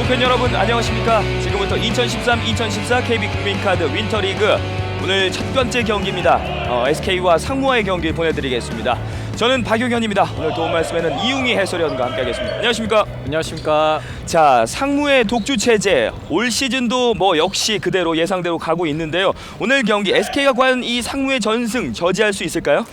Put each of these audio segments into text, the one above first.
팬 여러분 안녕하십니까. 지금부터 2013-2014 KB국민카드 윈터리그 오늘 첫 번째 경기입니다. SK와 상무와의 경기 보내드리겠습니다. 저는 박용현입니다. 오늘 도움 말씀에는 이웅희 해설위원과 함께하겠습니다. 안녕하십니까. 안녕하십니까. 자, 상무의 독주 체제 올 시즌도 역시 그대로 예상대로 가고 있는데요. 오늘 경기 SK가 과연 이 상무의 전승 저지할 수 있을까요?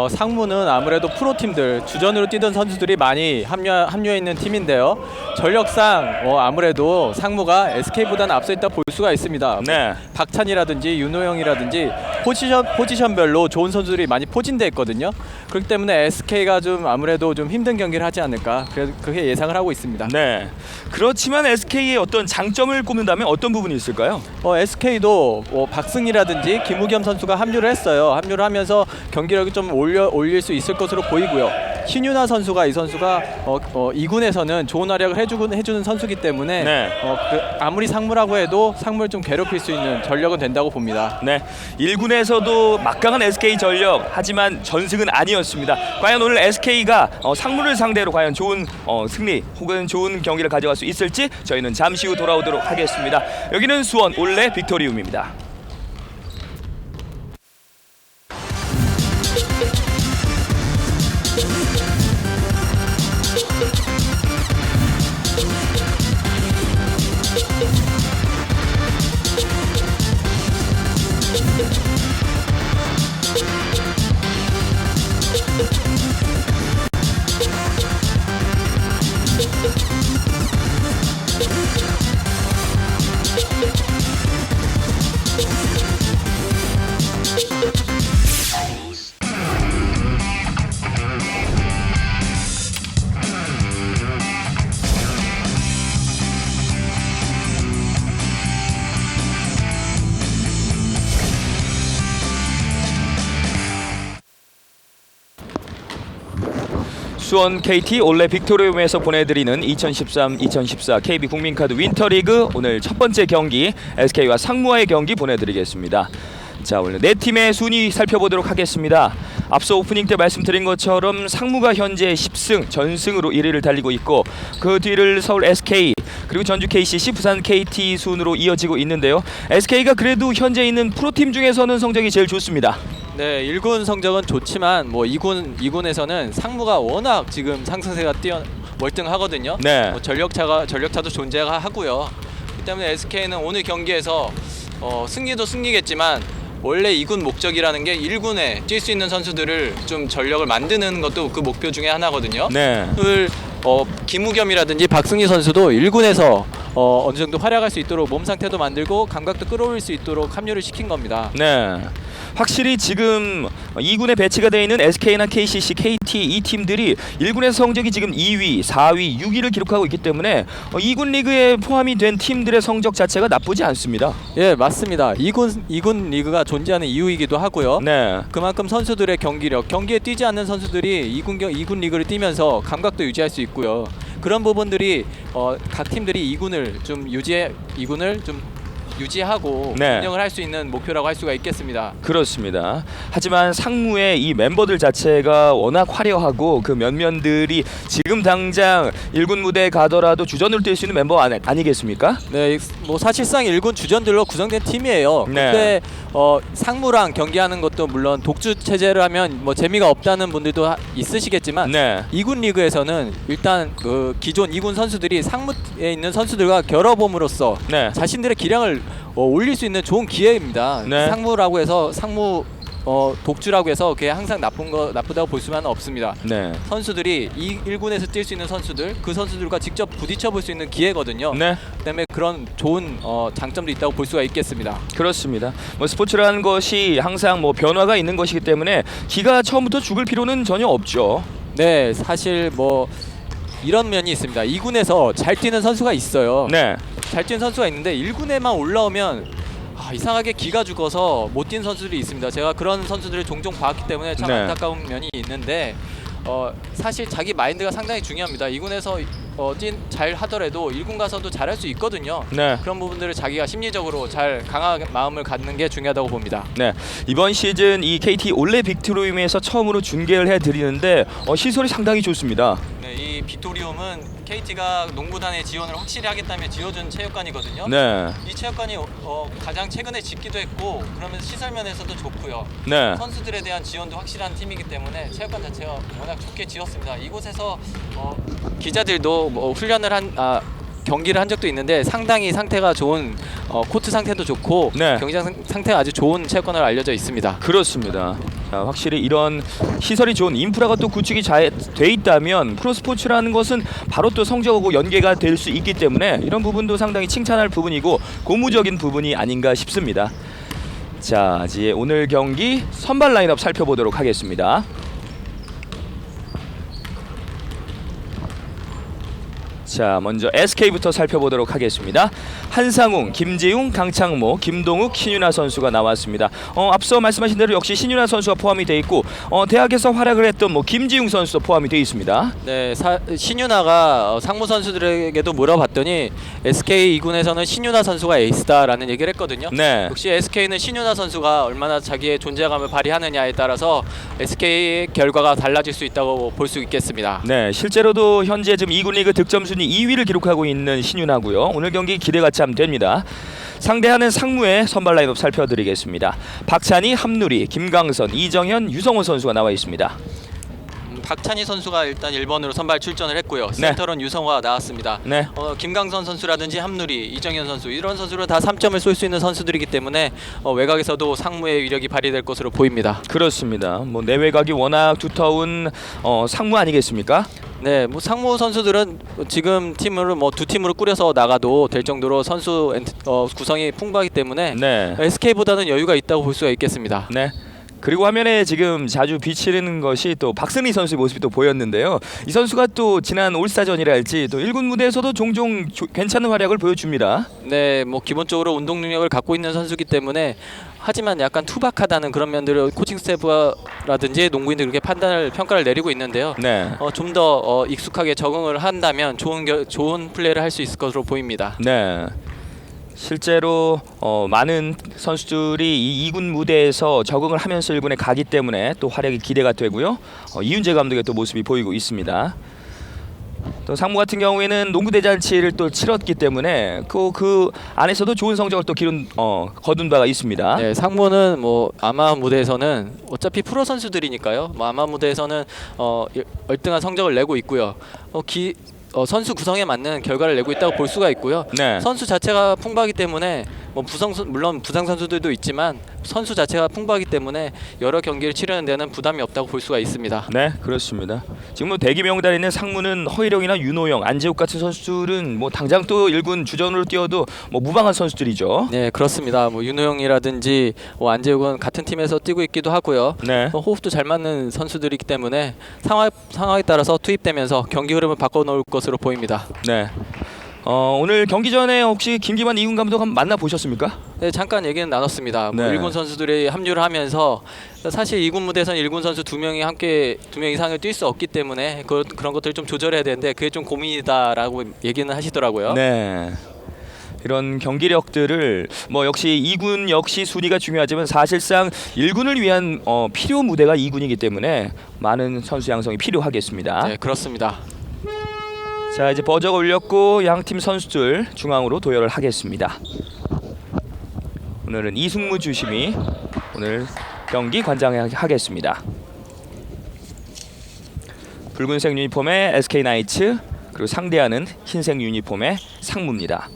상무는 아무래도 프로팀들 주전으로 뛰던 선수들이 많이 합류해 있는 팀인데요. 전력상 아무래도 상무가 SK보다는 앞서 있다 볼 수가 있습니다. 네. 박찬이라든지 윤호영이라든지 포지션별로 좋은 선수들이 많이 포진돼 있거든요. 그렇기 때문에 SK가 좀 아무래도 좀 힘든 경기를 하지 않을까 그렇게 예상을 하고 있습니다. 네. 그렇지만 SK의 어떤 장점을 꼽는다면 어떤 부분이 있을까요? SK도 박승희라든지 김우겸 선수가 합류를 했어요. 합류를 하면서 경기력이 좀 올릴 수 있을 것으로 보이고요. 신윤아 선수가 이 선수가 2군에서는 좋은 활약을 해주는 선수이기 때문에 네. 아무리 상무라고 해도 상무를 좀 괴롭힐 수 있는 전력은 된다고 봅니다. 네, 1군에서도 막강한 SK 전력 하지만 전승은 아니었습니다. 과연 오늘 SK가 상무를 상대로 과연 좋은 승리 혹은 좋은 경기를 가져갈 수 있을지 저희는 잠시 후 돌아오도록 하겠습니다. 여기는 수원 올레 빅토리움입니다. 수원 KT 올레 빅토리움에서 보내드리는 2013-2014 KB국민카드 윈터리그 오늘 첫 번째 경기 SK와 상무와의 경기 보내드리겠습니다. 자, 오늘 네 팀의 순위 살펴보도록 하겠습니다. 앞서 오프닝 때 말씀드린 것처럼 상무가 현재 10승 전승으로 1위를 달리고 있고 그 뒤를 서울 SK 그리고 전주 KCC, 부산 KT 순으로 이어지고 있는데요. SK가 그래도 현재 있는 프로팀 중에서는 성적이 제일 좋습니다. 네, 1군 성적은 좋지만 2군에서는 상무가 워낙 지금 상승세가 월등하거든요. 네. 전력차도 존재하고요. 그렇기 때문에 SK는 오늘 경기에서 승리도 승리겠지만 원래 2군 목적이라는 게 1군에 뛸 수 있는 선수들을 좀 전력을 만드는 것도 그 목표 중에 하나거든요. 네. 김우겸이라든지 박승희 선수도 1군에서 어느 정도 활약할 수 있도록 몸 상태도 만들고 감각도 끌어올릴 수 있도록 합류를 시킨 겁니다. 네. 확실히 지금 2군에 배치가 되어 있는 SK나 KCC, KT 이 팀들이 1군에서 성적이 지금 2위, 4위, 6위를 기록하고 있기 때문에 2군 리그에 포함이 된 팀들의 성적 자체가 나쁘지 않습니다. 예, 맞습니다. 2군 리그가 존재하는 이유이기도 하고요. 네. 그만큼 선수들의 경기력, 경기에 뛰지 않는 선수들이 2군 리그를 뛰면서 감각도 유지할 수 있고요. 그런 부분들이 각 팀들이 2군을 좀 유지하고 네. 운영을 할 수 있는 목표라고 할 수가 있겠습니다. 그렇습니다. 하지만 상무의 이 멤버들 자체가 워낙 화려하고 그 면면들이 지금 당장 1군 무대에 가더라도 주전으로 뛸 수 있는 멤버 아니겠습니까? 네, 사실상 1군 주전들로 구성된 팀이에요. 네. 근데 상무랑 경기하는 것도 물론 독주 체제를 하면 재미가 없다는 분들도 있으시겠지만 네. 2군 리그에서는 일단 그 기존 2군 선수들이 상무에 있는 선수들과 결합함으로써 네. 자신들의 기량을 올릴 수 있는 좋은 기회입니다. 네. 상무라고 해서 독주라고 해서 그게 항상 나쁘다고 볼 수만은 없습니다. 네. 선수들이 1군에서 뛸 수 있는 선수들, 그 선수들과 직접 부딪혀 볼 수 있는 기회거든요. 네. 그다음에 그런 좋은 장점도 있다고 볼 수가 있겠습니다. 그렇습니다. 스포츠라는 것이 항상 변화가 있는 것이기 때문에 기가 처음부터 죽을 필요는 전혀 없죠. 네, 사실 이런 면이 있습니다. 2군에서 잘 뛰는 선수가 있어요. 네. 잘 뛰는 선수가 있는데 1군에만 올라오면 이상하게 기가 죽어서 못 뛴 선수들이 있습니다. 제가 그런 선수들을 종종 봤기 때문에 참 네. 안타까운 면이 있는데 사실 자기 마인드가 상당히 중요합니다. 2군에서 잘 하더라도 1군 가서도 잘할 수 있거든요. 네. 그런 부분들을 자기가 심리적으로 잘 강한 마음을 갖는 게 중요하다고 봅니다. 네, 이번 시즌 이 KT 올레 빅토리움에서 처음으로 중계를 해드리는데 시설이 상당히 좋습니다. 네, 이 이 비토리움은 KT가 농구단의 지원을 확실히 하겠다며 지어준 체육관이거든요. 네. 이 체육관이 가장 최근에 짓기도 했고 그러면서 시설 면에서도 좋고요. 네. 선수들에 대한 지원도 확실한 팀이기 때문에 체육관 자체가 워낙 좋게 지었습니다. 이곳에서 기자들도 뭐 훈련을 경기를 한 적도 있는데 상당히 상태가 좋은 코트 상태도 좋고 네. 경기장 상태가 아주 좋은 체육관으로 알려져 있습니다. 그렇습니다. 자, 확실히 이런 시설이 좋은 인프라가 또 구축이 잘 돼 있다면 프로스포츠라는 것은 바로 또 성적하고 연계가 될 수 있기 때문에 이런 부분도 상당히 칭찬할 부분이고 고무적인 부분이 아닌가 싶습니다. 자, 이제 오늘 경기 선발 라인업 살펴보도록 하겠습니다. 자, 먼저 SK부터 살펴보도록 하겠습니다. 한상웅, 김재웅, 강창모, 김동욱, 신윤아 선수가 나왔습니다. 앞서 말씀하신 대로 역시 신윤아 선수가 포함이 돼 있고 대학에서 활약을 했던 김지웅 선수도 포함이 돼 있습니다. 네, 신윤아가 상무 선수들에게도 물어봤더니 SK 2군에서는 신윤아 선수가 에이스다라는 얘기를 했거든요. 네. 역시 SK는 신윤아 선수가 얼마나 자기의 존재감을 발휘하느냐에 따라서 SK의 결과가 달라질 수 있다고 볼 수 있겠습니다. 네, 실제로도 현재 지금 2군 리그 득점 순위 2위를 기록하고 있는 신윤아고요. 오늘 경기 기대가 참 됩니다. 상대하는 상무의 선발 라인업 살펴드리겠습니다. 박찬희, 함누리, 김강선, 이정현, 유성호 선수가 나와 있습니다. 박찬희 선수가 일단 1번으로 선발 출전을 했고요. 네. 센터는 유성호가 나왔습니다. 네. 김강선 선수라든지 함누리, 이정현 선수 이런 선수로 다 3점을 쏠 수 있는 선수들이기 때문에 외곽에서도 상무의 위력이 발휘될 것으로 보입니다. 그렇습니다. 내외곽이 워낙 두터운 상무 아니겠습니까? 네, 상무 선수들은 지금 팀으로 두 팀으로 꾸려서 나가도 될 정도로 선수 구성이 풍부하기 때문에 네. SK보다는 여유가 있다고 볼 수가 있겠습니다. 네. 그리고 화면에 지금 자주 비치는 것이 또 박승리 선수의 모습이 또 보였는데요. 이 선수가 또 지난 올스타전이랄지 또 1군 무대에서도 종종 괜찮은 활약을 보여줍니다. 네, 기본적으로 운동 능력을 갖고 있는 선수이기 때문에 하지만 약간 투박하다는 그런 면들을 코칭 스태프라든지 농구인들 그렇게 평가를 내리고 있는데요. 네. 좀 더 익숙하게 적응을 한다면 좋은 플레이를 할 수 있을 것으로 보입니다. 네. 실제로 많은 선수들이 이 2군 무대에서 적응을 하면서 1군에 가기 때문에 또 활약이 기대가 되고요. 이윤재 감독의 또 모습이 보이고 있습니다. 또 상무 같은 경우에는 농구 대잔치를 또 치렀기 때문에 그 안에서도 좋은 성적을 또 거둔 바가 있습니다. 네, 상무는 아마 무대에서는 어차피 프로 선수들이니까요. 아마 무대에서는 얼등한 성적을 내고 있고요. 선수 구성에 맞는 결과를 내고 있다고 볼 수가 있고요. 네. 선수 자체가 풍부하기 때문에 물론 부상 선수들도 있지만 선수 자체가 풍부하기 때문에 여러 경기를 치르는 데는 부담이 없다고 볼 수가 있습니다. 네, 그렇습니다. 지금 대기 명단에 있는 상무는 허일영이나 윤호영, 안재욱 같은 선수들은 당장 또 1군 주전으로 뛰어도 무방한 선수들이죠. 네, 그렇습니다. 윤호영이라든지 안재욱은 같은 팀에서 뛰고 있기도 하고요. 네. 호흡도 잘 맞는 선수들이기 때문에 상황에 따라서 투입되면서 경기 흐름을 바꿔놓을 것으로 보입니다. 네. 오늘 경기 전에 혹시 김기만 2군 감독 한번 만나보셨습니까? 네, 잠깐 얘기는 나눴습니다. 네. 1군 선수들이 합류를 하면서 사실 2군 무대에서는 1군 선수 2명 이상을 뛸 수 없기 때문에 그런 것들을 좀 조절해야 되는데 그게 좀 고민이다라고 얘기는 하시더라고요. 네. 이런 경기력들을 역시 2군 역시 순위가 중요하지만 사실상 1군을 위한 필요 무대가 2군이기 때문에 많은 선수 양성이 필요하겠습니다. 네, 그렇습니다. 자, 이제 버저가 울렸고 양팀 선수들 중앙으로 도열을 하겠습니다. 오늘은 이승무 주심이 오늘 경기 관장하겠습니다. 붉은색 유니폼의 SK 나이츠, 그리고 상대하는 흰색 유니폼의 상무입니다.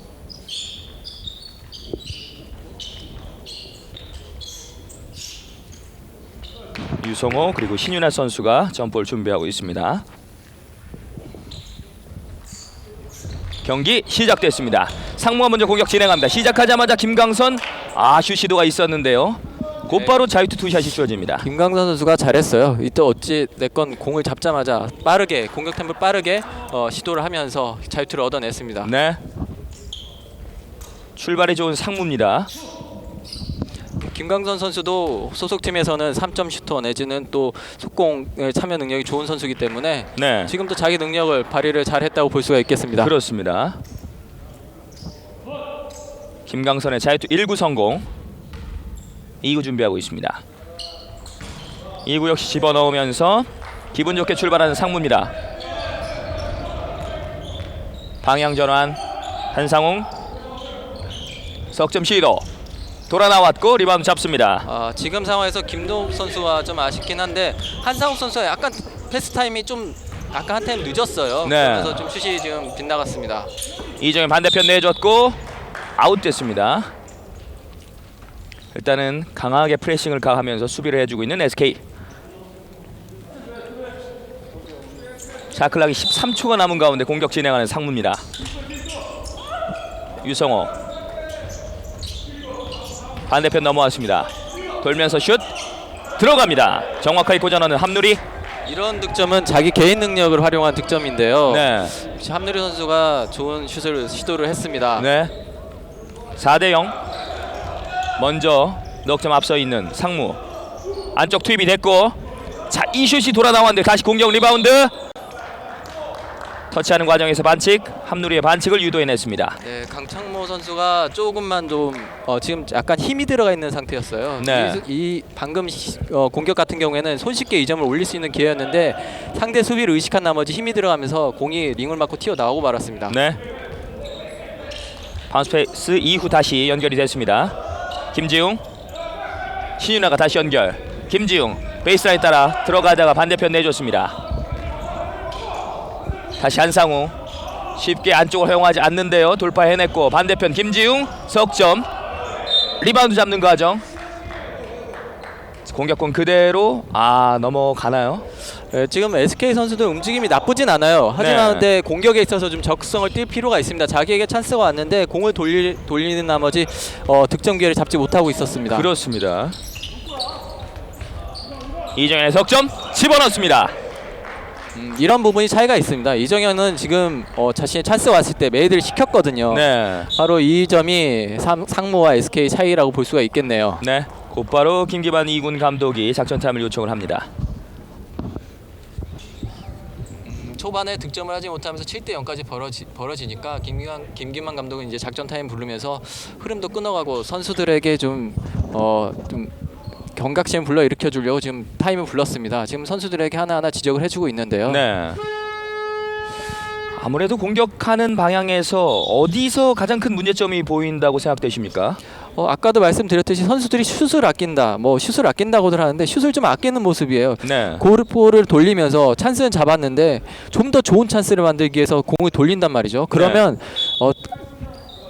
유성호 그리고 신윤아 선수가 점프를 준비하고 있습니다. 경기 시작됐습니다. 상무가 먼저 공격 진행합니다. 시작하자마자 김강선 슛 시도가 있었는데요. 곧바로 자유투 투샷이 쏘집니다. 김강선 선수가 잘했어요. 이때 어찌 됐건 공을 잡자마자 빠르게 공격 템포 빠르게 시도를 하면서 자유투를 얻어냈습니다. 네. 출발이 좋은 상무입니다. 김강선 선수도 소속팀에서는 3점 슈터 내지는 또 속공에 참여 능력이 좋은 선수이기 때문에 네. 지금도 자기 능력을 발휘를 잘했다고 볼 수가 있겠습니다. 그렇습니다. 김강선의 자유투 1구 성공. 2구 준비하고 있습니다. 2구 역시 집어넣으면서 기분 좋게 출발하는 상무입니다. 방향 전환. 한상웅 석점 시도. 돌아 나왔고 리바운드 잡습니다. 지금 상황에서 김동욱 선수와 좀 아쉽긴 한데 한상욱 선수가 약간 패스 타임이 좀 약간 한 타임 늦었어요. 네. 그래서 좀 슛이 지금 빗나갔습니다. 이정현 반대편 내줬고 아웃됐습니다. 일단은 강하게 프레싱을 가하면서 수비를 해주고 있는 SK. 샤클락이 13초가 남은 가운데 공격 진행하는 상무입니다. 유성호 반대편 넘어왔습니다. 돌면서 슛 들어갑니다. 정확하게 꽂아넣는 함누리. 이런 득점은 자기 개인 능력을 활용한 득점인데요. 네. 함누리 선수가 좋은 슛을 시도를 했습니다. 네. 4대0. 먼저 넉점 앞서 있는 상무. 안쪽 투입이 됐고, 자, 이 슛이 돌아 나왔는데 다시 공격 리바운드. 터치하는 과정에서 반칙. 함누리의 반칙을 유도해냈습니다. 네, 강창모 선수가 조금만 좀 지금 약간 힘이 들어가 있는 상태였어요. 네. 이 방금 공격 같은 경우에는 손쉽게 이 점을 올릴 수 있는 기회였는데 상대 수비를 의식한 나머지 힘이 들어가면서 공이 링을 맞고 튀어나오고 말았습니다. 네. 바운스 패스 이후 다시 연결이 됐습니다. 김지웅. 신윤아가 다시 연결. 김지웅 베이스라인 따라 들어가다가 반대편 내줬습니다. 다시 한상우. 쉽게 안쪽을 허용하지 않는데요. 돌파해냈고 반대편 김지웅 석점. 리바운드 잡는 과정. 공격권 그대로 넘어가나요? 네, 지금 SK 선수들 움직임이 나쁘진 않아요. 하지만 근데 공격에 있어서 좀 적극성을 띌 필요가 있습니다. 자기에게 찬스가 왔는데 공을 돌리는 나머지 득점 기회를 잡지 못하고 있었습니다. 그렇습니다. 이정현의 석점 집어넣습니다. 이런 부분이 차이가 있습니다. 이정현은 지금 자신의 찬스 왔을 때 메이드를 시켰거든요. 네. 바로 이 점이 상무와 SK 차이라고 볼 수가 있겠네요. 네. 곧바로 김기만 2군 감독이 작전 타임을 요청을 합니다. 초반에 득점을 하지 못하면서 7대 0까지 벌어지니까 김기만 감독은 이제 작전 타임 부르면서 흐름도 끊어가고 선수들에게 좀 경각심 불러 일으켜 주려고 지금 타임을 불렀습니다. 지금 선수들에게 하나하나 지적을 해주고 있는데요. 네. 아무래도 공격하는 방향에서 어디서 가장 큰 문제점이 보인다고 생각되십니까? 아까도 말씀드렸듯이 선수들이 슛을 아낀다, 슛을 아낀다고들 하는데 슛을 좀 아끼는 모습이에요. 네. 골을 돌리면서 찬스는 잡았는데 좀 더 좋은 찬스를 만들기 위해서 공을 돌린단 말이죠. 그러면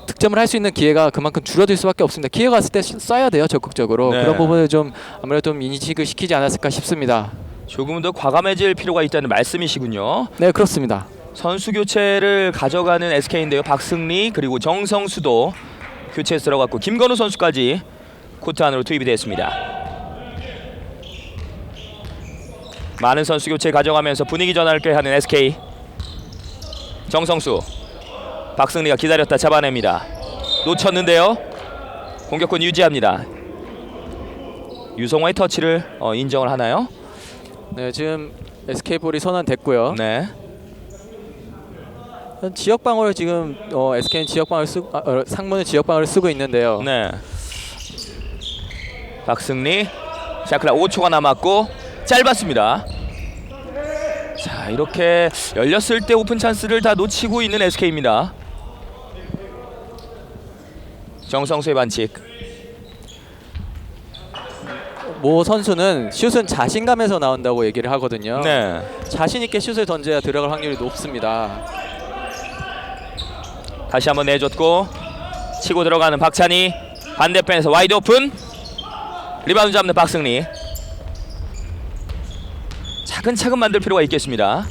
득점을 할 수 있는 기회가 그만큼 줄어들 수밖에 없습니다. 기회가 왔을 때 써야 돼요, 적극적으로. 네. 그런 부분을 좀 아무래도 좀 인식을 시키지 않았을까 싶습니다. 조금 더 과감해질 필요가 있다는 말씀이시군요. 네, 그렇습니다. 선수 교체를 가져가는 SK인데요. 박승리 그리고 정성수도 교체에서 들어갔고 김건우 선수까지 코트 안으로 투입이 됐습니다. 많은 선수 교체 가져가면서 분위기 전환을 꾀하는 SK. 정성수. 박승리가 기다렸다 잡아냅니다. 놓쳤는데요. 공격권 유지합니다. 유성호의 터치를 인정을 하나요? 네, 지금 SK 볼이 선언됐고요. 네. 지역 방어를 지금 SK는 지역 방어를 상무는 지역 방어를 쓰고 있는데요. 네. 박승리. 샤클라 5초가 남았고 짧았습니다. 자, 이렇게 열렸을 때 오픈 찬스를 다 놓치고 있는 SK입니다. 정성수의 반칙. 모 선수는 슛은 자신감에서 나온다고 얘기를 하거든요. 네. 자신 있게 슛을 던져야 들어갈 확률이 높습니다. 다시 한번 내줬고 치고 들어가는 박찬희. 반대편에서 와이드 오픈. 리바운드 잡는 박승리. 차근차근 만들 필요가 있겠습니다.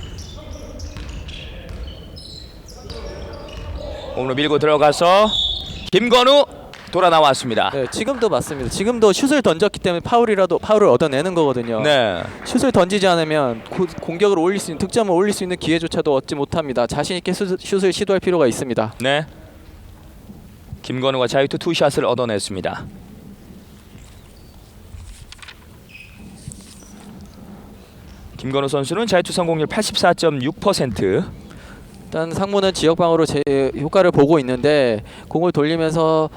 몸으로 밀고 들어가서 김건우 돌아 나왔습니다. 네, 지금도 맞습니다. 지금도 슛을 던졌기 때문에 파울을 얻어내는 거거든요. 네. 슛을 던지지 않으면 공격을 올릴 수 있는 득점을 올릴 수 있는 기회조차도 얻지 못합니다. 자신 있게 슛을 시도할 필요가 있습니다. 네. 김건우가 자유투 투샷을 얻어냈습니다. 김건우 선수는 자유투 성공률 84.6%. 일단 상무는 지역 방어로 제 효과를 보고 있는데 공을 돌리면서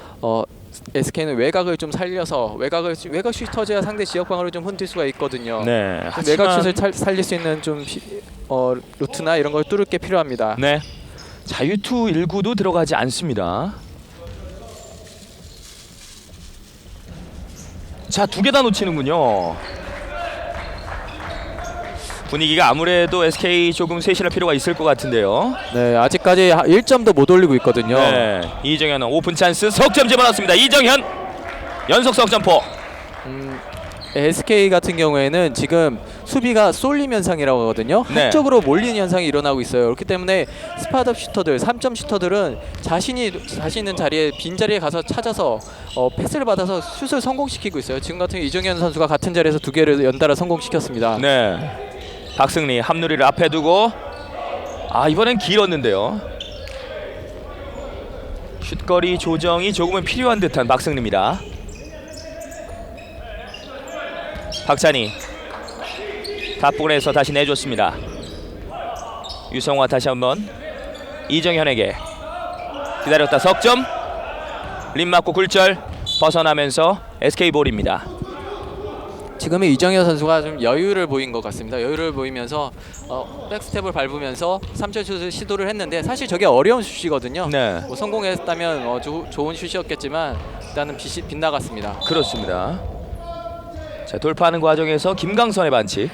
SK는 외곽을 좀 살려서 외곽 슛이 터져야 상대 지역 방어를 좀 흔들 수가 있거든요. 네. 외곽 슛을 살릴 수 있는 좀 루트나 이런 걸 뚫을 게 필요합니다. 네. 자유투 1구도 들어가지 않습니다. 자, 2개 다 놓치는군요. 분위기가 아무래도 SK 조금 쇄신할 필요가 있을 것 같은데요. 네, 아직까지 1점도 못 올리고 있거든요. 네, 이정현은 오픈 찬스 석점 집어넣습니다. 이정현 연속 석점포. SK 같은 경우에는 지금 수비가 쏠림 현상이라고 하거든요. 네. 한쪽으로 몰리는 현상이 일어나고 있어요. 그렇기 때문에 스팟업 슈터들, 3점 슈터들은 자신 있는 자리에 빈 자리에 가서 찾아서 패스를 받아서 슛을 성공시키고 있어요. 지금 같은 경우 이정현 선수가 같은 자리에서 2개를 연달아 성공시켰습니다. 네, 박승리 함누리를 앞에 두고 이번엔 길었는데요. 슛거리 조정이 조금은 필요한 듯한 박승리입니다. 박찬희 탑부근에서 다시 내줬습니다. 유성화 다시 한번 이정현에게 기다렸다 석점. 림 맞고 굴절 벗어나면서 SK 볼입니다. 지금은 이정현 선수가 좀 여유를 보인 것 같습니다. 여유를 보이면서 백스텝을 밟으면서 3점 슛을 시도를 했는데 사실 저게 어려운 슛이거든요. 네, 뭐 성공했다면 좋은 슛이었겠지만 일단은 빗나갔습니다. 그렇습니다. 자, 돌파하는 과정에서 김강선의 반칙.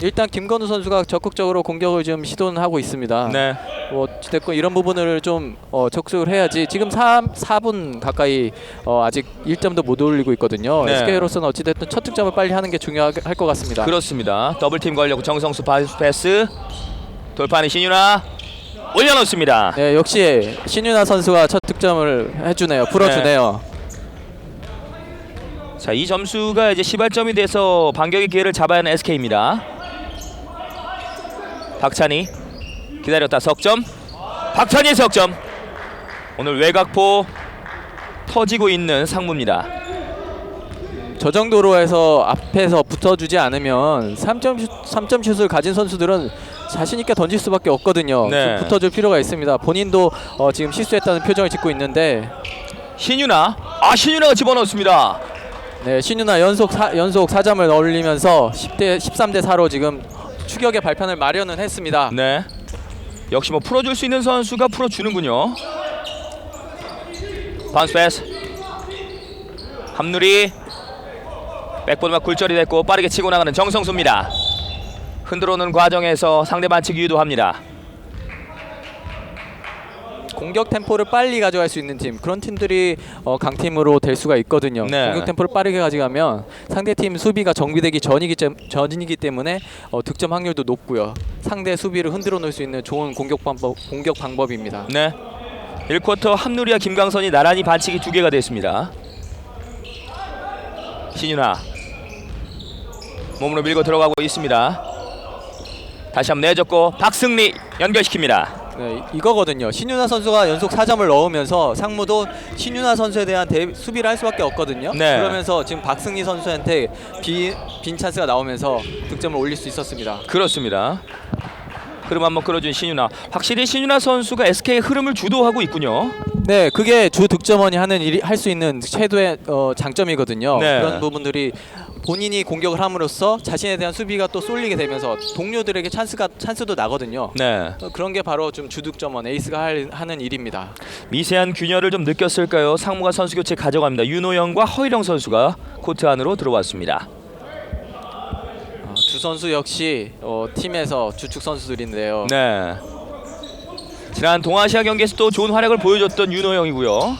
일단 김건우 선수가 적극적으로 공격을 좀 시도는 하고 있습니다. 네, 뭐 어찌됐건 이런 부분을 좀 적극을 해야지. 지금 4분 가까이 아직 1점도 못 올리고 있거든요. 네. SK로서는 어찌됐든 첫 득점을 빨리 하는 게 중요할 것 같습니다. 그렇습니다. 더블팀 걸려고 정성수 패스. 돌파하는 신윤아 올려놓습니다. 네, 역시 신윤아 선수가 첫 득점을 해주네요. 풀어주네요. 자, 이 점수가 이제 시발점이 돼서 반격의 기회를 잡아야 하는 SK입니다. 박찬희 기다렸다 석점. 박찬희 석점. 오늘 외곽포 터지고 있는 상무입니다. 저 정도로 해서 앞에서 붙어주지 않으면 3점 슛을 가진 선수들은 자신 있게 던질 수밖에 없거든요. 네. 좀 붙어줄 필요가 있습니다. 본인도 지금 실수했다는 표정을 짓고 있는데, 신윤아, 신윤아가 집어넣습니다. 네, 신윤아 연속 4점을 올리면서 13대 4로 지금 추격의 발판을 마련은 했습니다. 네, 역시 뭐 풀어줄 수 있는 선수가 풀어주는군요. 바운스 패스. 함누리 백보드만 굴절이 됐고 빠르게 치고 나가는 정성수입니다. 흔들어오는 과정에서 상대 반칙 유도합니다. 공격 템포를 빨리 가져갈 수 있는 팀, 그런 팀들이 강팀으로 될 수가 있거든요. 네. 공격 템포를 빠르게 가져가면 상대팀 수비가 정비되기 전이기 때문에 득점 확률도 높고요. 상대 수비를 흔들어 놓을 수 있는 좋은 공격 방법입니다. 네, 1쿼터 함누리와 김강선이 나란히 반칙이 2개가 됐습니다. 신윤아 몸으로 밀고 들어가고 있습니다. 다시 한번 내줬고 박승리 연결시킵니다. 네, 이거거든요. 신윤아 선수가 연속 4점을 넣으면서 상무도 신윤아 선수에 대한 수비를 할 수밖에 없거든요. 네. 그러면서 지금 박승리 선수한테 빈 찬스가 나오면서 득점을 올릴 수 있었습니다. 그렇습니다. 흐름 한번 끌어준 신윤아. 확실히 신윤아 선수가 SK의 흐름을 주도하고 있군요. 네, 그게 주 득점원이 할 수 있는 최도의 장점이거든요. 네. 그런 부분들이 본인이 공격을 함으로써 자신에 대한 수비가 또 쏠리게 되면서 동료들에게 찬스도 나거든요. 네, 그런 게 바로 좀 주득점원 에이스가 하는 일입니다. 미세한 균열을 좀 느꼈을까요? 상무가 선수 교체 가져갑니다. 윤호영과 허일영 선수가 코트 안으로 들어왔습니다. 두 선수 역시 팀에서 주축 선수들인데요. 네, 지난 동아시아 경기에서 또 좋은 활약을 보여줬던 윤호영이고요.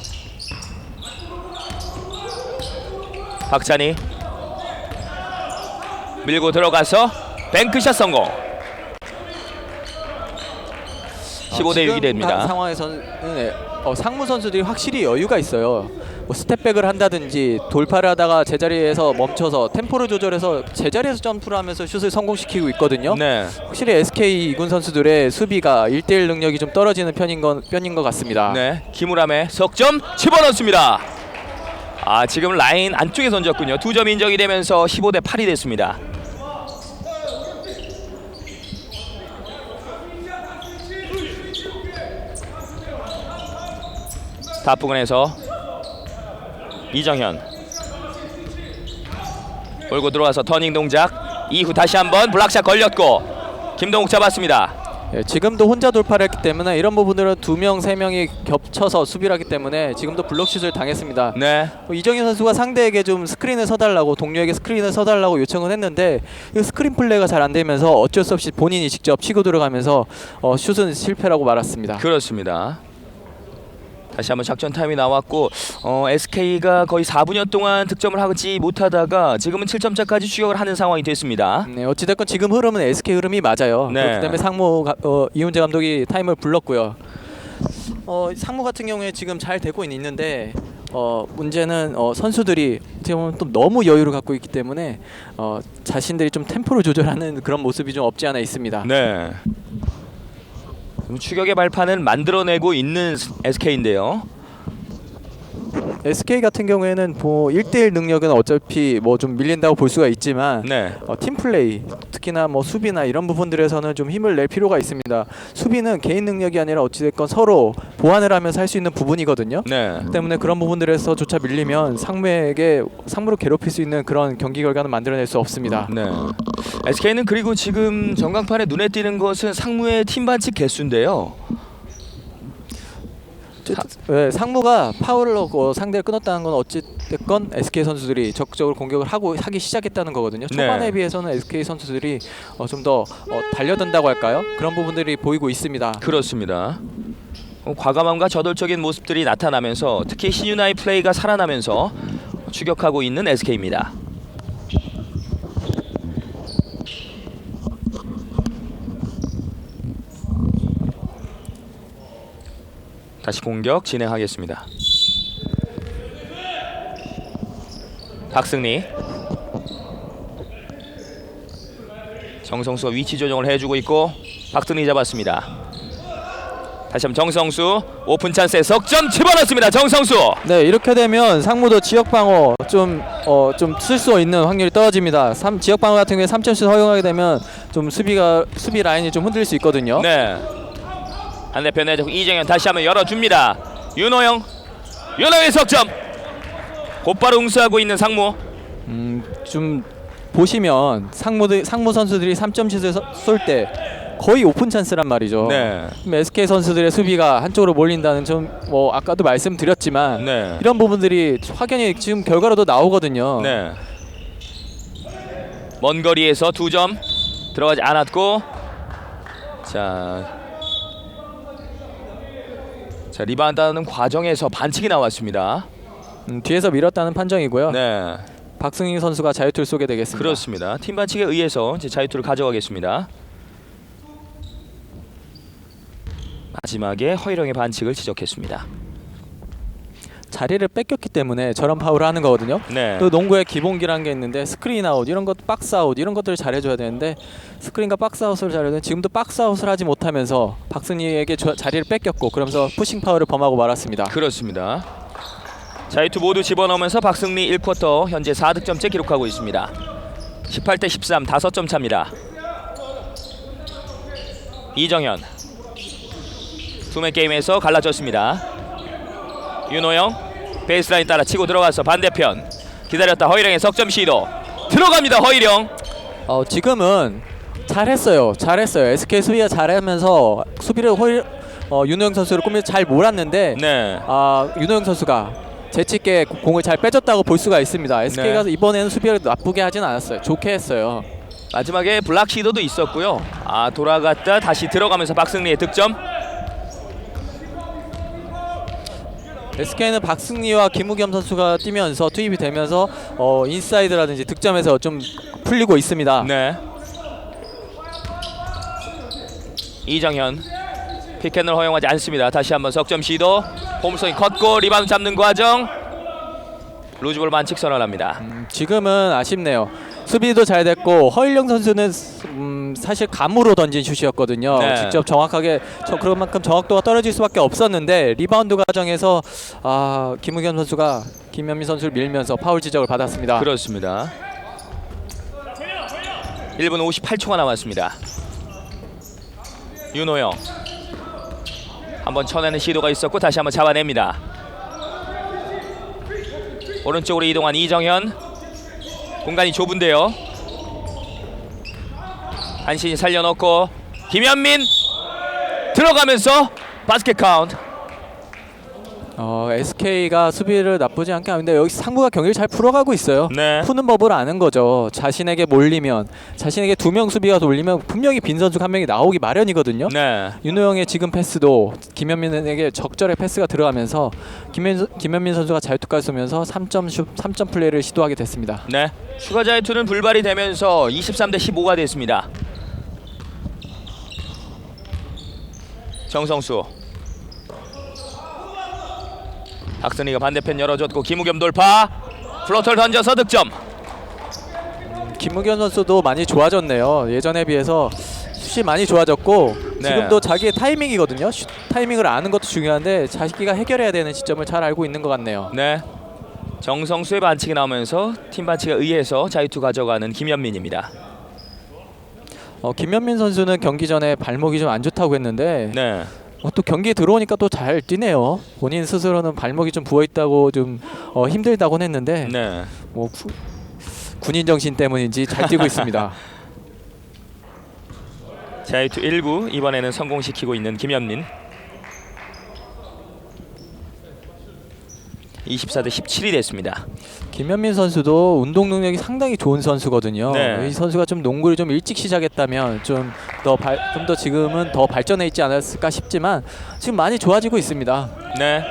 박찬희 밀고 들어가서 뱅크샷 성공. 15대 6이 됩니다. 상황에서는 상무 선수들이 확실히 여유가 있어요. 뭐 스텝백을 한다든지 돌파를 하다가 제자리에서 멈춰서 템포를 조절해서 제자리에서 점프를 하면서 슛을 성공시키고 있거든요. 네, 확실히 SK 2군 선수들의 수비가 1대1 능력이 좀 떨어지는 편인 것 같습니다. 네, 김우람의 석점 집어넣습니다. 지금 라인 안쪽에 던졌군요. 2점 인정이 되면서 15대 8이 됐습니다. 탑부근에서 이정현 몰고 들어와서 터닝 동작 이후 다시 한번 블락샷 걸렸고 김동욱 잡았습니다. 예, 지금도 혼자 돌파를 했기 때문에 이런 부분들은 2명, 3명이 겹쳐서 수비를 하기 때문에 지금도 블록슛을 당했습니다. 네. 이정현 선수가 상대에게 좀 스크린을 서달라고, 동료에게 스크린을 서달라고 요청을 했는데 이 스크린 플레이가 잘 안 되면서 어쩔 수 없이 본인이 직접 치고 들어가면서 슛은 실패라고 말았습니다. 그렇습니다. 다시 한번 작전 타임이 나왔고 SK가 거의 4분여 동안 득점을 하지 못하다가 지금은 7점차까지 추격을 하는 상황이 됐습니다. 네, 어찌됐건 지금 흐름은 SK 흐름이 맞아요. 네. 그렇기 때문에 이훈재 감독이 타임을 불렀고요. 상무 같은 경우에 지금 잘 되고 있는데 문제는 선수들이 어떻게 보면 또 너무 여유를 갖고 있기 때문에 자신들이 좀 템포를 조절하는 그런 모습이 좀 없지 않아 있습니다. 네. 추격의 발판을 만들어내고 있는 SK인데요. SK 같은 경우에는 1대1 능력은 어차피 뭐 좀 밀린다고 볼 수가 있지만 네. 팀 플레이, 특히나 뭐 수비나 이런 부분들에서는 좀 힘을 낼 필요가 있습니다. 수비는 개인 능력이 아니라 어찌됐건 서로 보완을 하면서 할 수 있는 부분이거든요. 네. 때문에 그런 부분들에서조차 밀리면 상무를 괴롭힐 수 있는 그런 경기 결과는 만들어낼 수 없습니다. 네. SK는 그리고 지금 전광판에 눈에 띄는 것은 상무의 팀 반칙 개수인데요. 네, 상무가 파울을 넣고 상대를 끊었다는 건 어찌됐건 SK 선수들이 적극적으로 공격을 하기 시작했다는 거거든요. 초반에 네. 비해서는 SK 선수들이 좀 더 달려든다고 할까요? 그런 부분들이 보이고 있습니다. 그렇습니다. 과감함과 저돌적인 모습들이 나타나면서 특히 신유나의 플레이가 살아나면서 추격하고 있는 SK입니다. 다시 공격 진행하겠습니다. 박승리, 정성수가 위치 조정을 해주고 있고 박승리 잡았습니다. 다시 한번 정성수 오픈 찬스에 석점 집어넣습니다. 정성수. 네, 이렇게 되면 상무도 지역 방어 좀 쓸 수 있는 확률이 떨어집니다. 지역 방어 같은 경우에 3점슛 허용하게 되면 좀 수비 라인이 좀 흔들릴 수 있거든요. 네. 반대편에 이정현 다시 한번 열어줍니다. 윤호영의 석점. 곧바로 응수하고 있는 상무. 좀 보시면 상무 선수들이 3점슛을 쏠 때 거의 오픈 찬스란 말이죠. 네. SK 선수들의 수비가 한쪽으로 몰린다는 좀 아까도 말씀드렸지만 네. 이런 부분들이 확연히 지금 결과로도 나오거든요. 네. 먼 거리에서 2점 들어가지 않았고 자 리바운드하는 과정에서 반칙이 나왔습니다. 뒤에서 밀었다는 판정이고요. 네. 박승희 선수가 자유투를 쏘게 되겠습니다. 그렇습니다. 팀 반칙에 의해서 이제 자유투를 가져가겠습니다. 마지막에 허일영의 반칙을 지적했습니다. 자리를 뺏겼기 때문에 저런 파울을 하는 거거든요. 네. 또 농구의 기본기라는 게 있는데 스크린 아웃 이런 것, 박스 아웃 이런 것들을 잘해줘야 되는데 스크린과 박스 아웃을 잘해야 되는데 지금도 박스 아웃을 하지 못하면서 박승희에게 자리를 뺏겼고 그러면서 푸싱 파울을 범하고 말았습니다. 그렇습니다. 자유투 모두 집어넣으면서 박승리 1쿼터 현재 4득점째 기록하고 있습니다. 18대 13 5점 차입니다. 이정현 투맨 게임에서 갈라졌습니다. 윤호영 베이스라인 따라 치고 들어가서 반대편 기다렸다 허일영의 석점 시도 들어갑니다. 허일영. 지금은 잘했어요. SK 수비가 잘하면서 수비를 윤호영 선수를 꾸며 잘 몰았는데 네. 윤호영 선수가 재치있게 공을 잘 빼줬다고 볼 수가 있습니다. SK가 네. 이번에는 수비를 나쁘게 하진 않았어요. 좋게 했어요. 마지막에 블락 시도도 있었고요. 돌아갔다 다시 들어가면서 박승리의 득점. SK는 박승리와 김우겸 선수가 뛰면서 투입이 되면서 인사이드라든지 득점에서 좀 풀리고 있습니다. 네. 이정현 픽앤을 허용하지 않습니다. 다시 한번 석점 시도. 홈스윙 컸고 리바운드 잡는 과정. 루즈볼 반칙 선언합니다. 지금은 아쉽네요. 수비도 잘 됐고 허일영 선수는 사실 감으로 던진 슛이었거든요. 네. 직접 정확하게 그만큼 정확도가 떨어질 수밖에 없었는데 리바운드 과정에서 김우겸 선수가 김현민 선수를 밀면서 파울 지적을 받았습니다. 그렇습니다. 1분 58초가 남았습니다. 윤호영 한번 쳐내는 시도가 있었고 다시 한번 잡아냅니다. 오른쪽으로 이동한 이정현. 공간이 좁은데요. 한신이 살려놓고 김현민 들어가면서 바스켓 카운트. SK가 수비를 나쁘지 않게 하는데 여기 상무가 경기를 잘 풀어가고 있어요. 네. 푸는 법을 아는 거죠. 자신에게 몰리면, 자신에게 2명 수비가 돌리면 분명히 빈 선수가 한 명이 나오기 마련이거든요. 네. 윤호영의 지금 패스도 김현민에게 적절히 패스가 들어가면서 김현민 선수가 자유투까지 쏘면서 3점 플레이를 시도하게 됐습니다. 네. 추가 자유투는 불발이 되면서 23대 15가 됐습니다. 정성수. 박선희가 반대편 열어줬고 김우겸 돌파. 플로터를 던져서 득점. 김우겸 선수도 많이 좋아졌네요. 예전에 비해서 슛이 많이 좋아졌고 네. 지금도 자기의 타이밍이거든요. 타이밍을 아는 것도 중요한데 자기가 해결해야 되는 시점을 잘 알고 있는 것 같네요. 네. 정성수의 반칙이 나오면서 팀 반칙에 의해서 자유투 가져가는 김현민입니다. 김현민 선수는 경기 전에 발목이 좀 안 좋다고 했는데 네. 또 경기에 들어오니까 또 잘 뛰네요. 본인 스스로는 발목이 좀 부어 있다고 좀 힘들다고 했는데 네. 뭐 군인 정신 때문인지 잘 뛰고 있습니다. 자유투 1구 이번에는 성공시키고 있는 김현민. 24대 17이 됐습니다. 김현민 선수도 운동 능력이 상당히 좋은 선수거든요. 네. 이 선수가 좀 농구를 좀 일찍 시작했다면 좀 더 지금은 더 발전해 있지 않았을까 싶지만 지금 많이 좋아지고 있습니다. 네.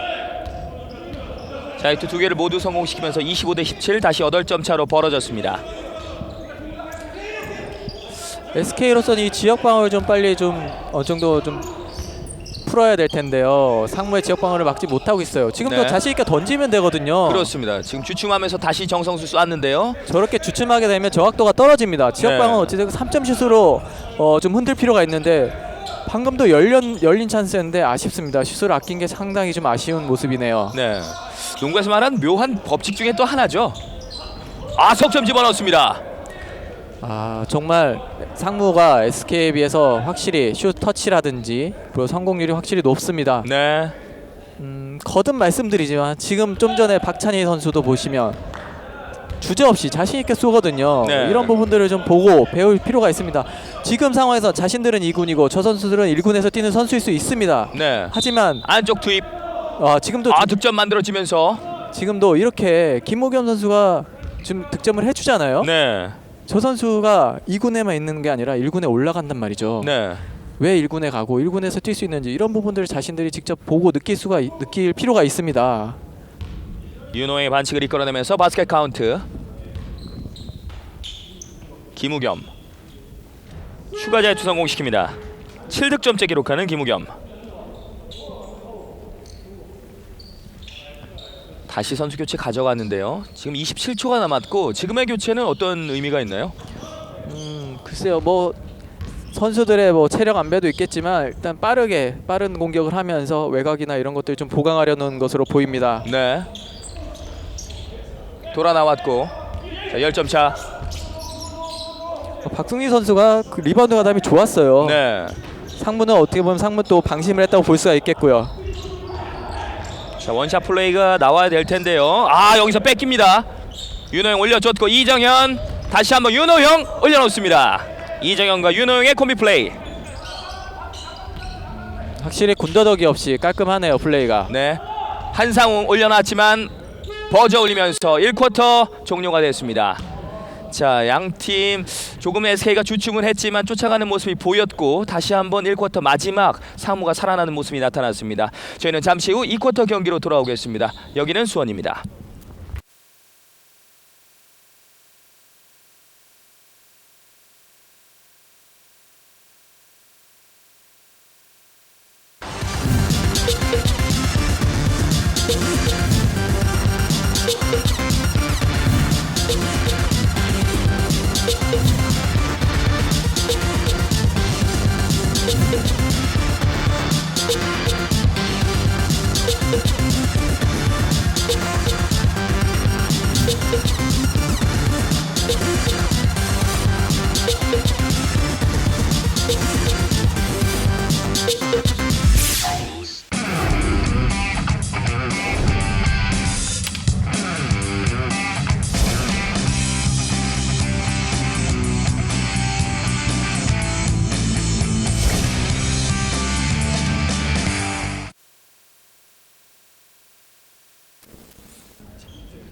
자유투 2개를 모두 성공시키면서 25대 17 다시 8점 차로 벌어졌습니다. SK로서는 이 지역 방어를 좀 빨리 좀 어느 정도 좀 풀어야 될 텐데요. 상무의 지역 방어를 막지 못하고 있어요. 지금도 네. 자신 있게 던지면 되거든요. 그렇습니다. 지금 주춤하면서 다시 정성수 쐈는데요. 저렇게 주춤하게 되면 정확도가 떨어집니다. 지역 네. 방어 어찌됐든 3점 슛으로 좀 흔들 필요가 있는데 방금도 열린 찬스였는데 아쉽습니다. 슛을 아낀 게 상당히 좀 아쉬운 모습이네요. 네. 농구에서 말하는 묘한 법칙 중에 또 하나죠. 석점 집어넣습니다. 정말 상무가 SK에 비해서 확실히 슛 터치라든지 그리고 성공률이 확실히 높습니다. 네. 거듭 말씀드리지만 지금 좀 전에 박찬희 선수도 보시면 주저없이 자신 있게 쏘거든요. 네. 이런 부분들을 좀 보고 배울 필요가 있습니다. 지금 상황에서 자신들은 2군이고 저 선수들은 1군에서 뛰는 선수일 수 있습니다. 네. 하지만 안쪽 투입. 지금도 득점 만들어지면서. 지금도 이렇게 김우겸 선수가 지금 득점을 해주잖아요. 네. 저 선수가 2군에만 있는 게 아니라 1군에 올라간단 말이죠. 네. 왜 1군에 가고 1군에서 뛸 수 있는지 이런 부분들을 자신들이 직접 보고 느낄 필요가 있습니다. 윤호의 반칙을 이끌어내면서 바스켓 카운트. 김우겸. 추가 자유투 성공시킵니다. 7득점째 기록하는 김우겸. 다시 선수 교체 가져갔는데요. 지금 27초가 남았고 지금의 교체는 어떤 의미가 있나요? 글쎄요, 뭐 선수들의 뭐 체력 안배도 있겠지만 일단 빠른 공격을 하면서 외곽이나 이런 것들 좀 보강하려는 것으로 보입니다. 네. 돌아 나왔고 자 10점 차. 박승희 선수가 그 리바운드 가담이 좋았어요. 네. 상무는 어떻게 보면 상무 또 방심을 했다고 볼 수가 있겠고요. 자 원샷 플레이가 나와야 될 텐데요. 여기서 뺏깁니다. 윤호영 올려줬고 이정현 다시 한번 윤호영 올려놓습니다. 이정현과 윤호영의 콤비 플레이. 확실히 군더더기 없이 깔끔하네요, 플레이가. 네. 한상웅 올려놨지만 버저 올리면서 1쿼터 종료가 됐습니다. 자 양팀 조금 SK가 주춤은 했지만 쫓아가는 모습이 보였고 다시 한번 1쿼터 마지막 상무가 살아나는 모습이 나타났습니다. 저희는 잠시 후 2쿼터 경기로 돌아오겠습니다. 여기는 수원입니다.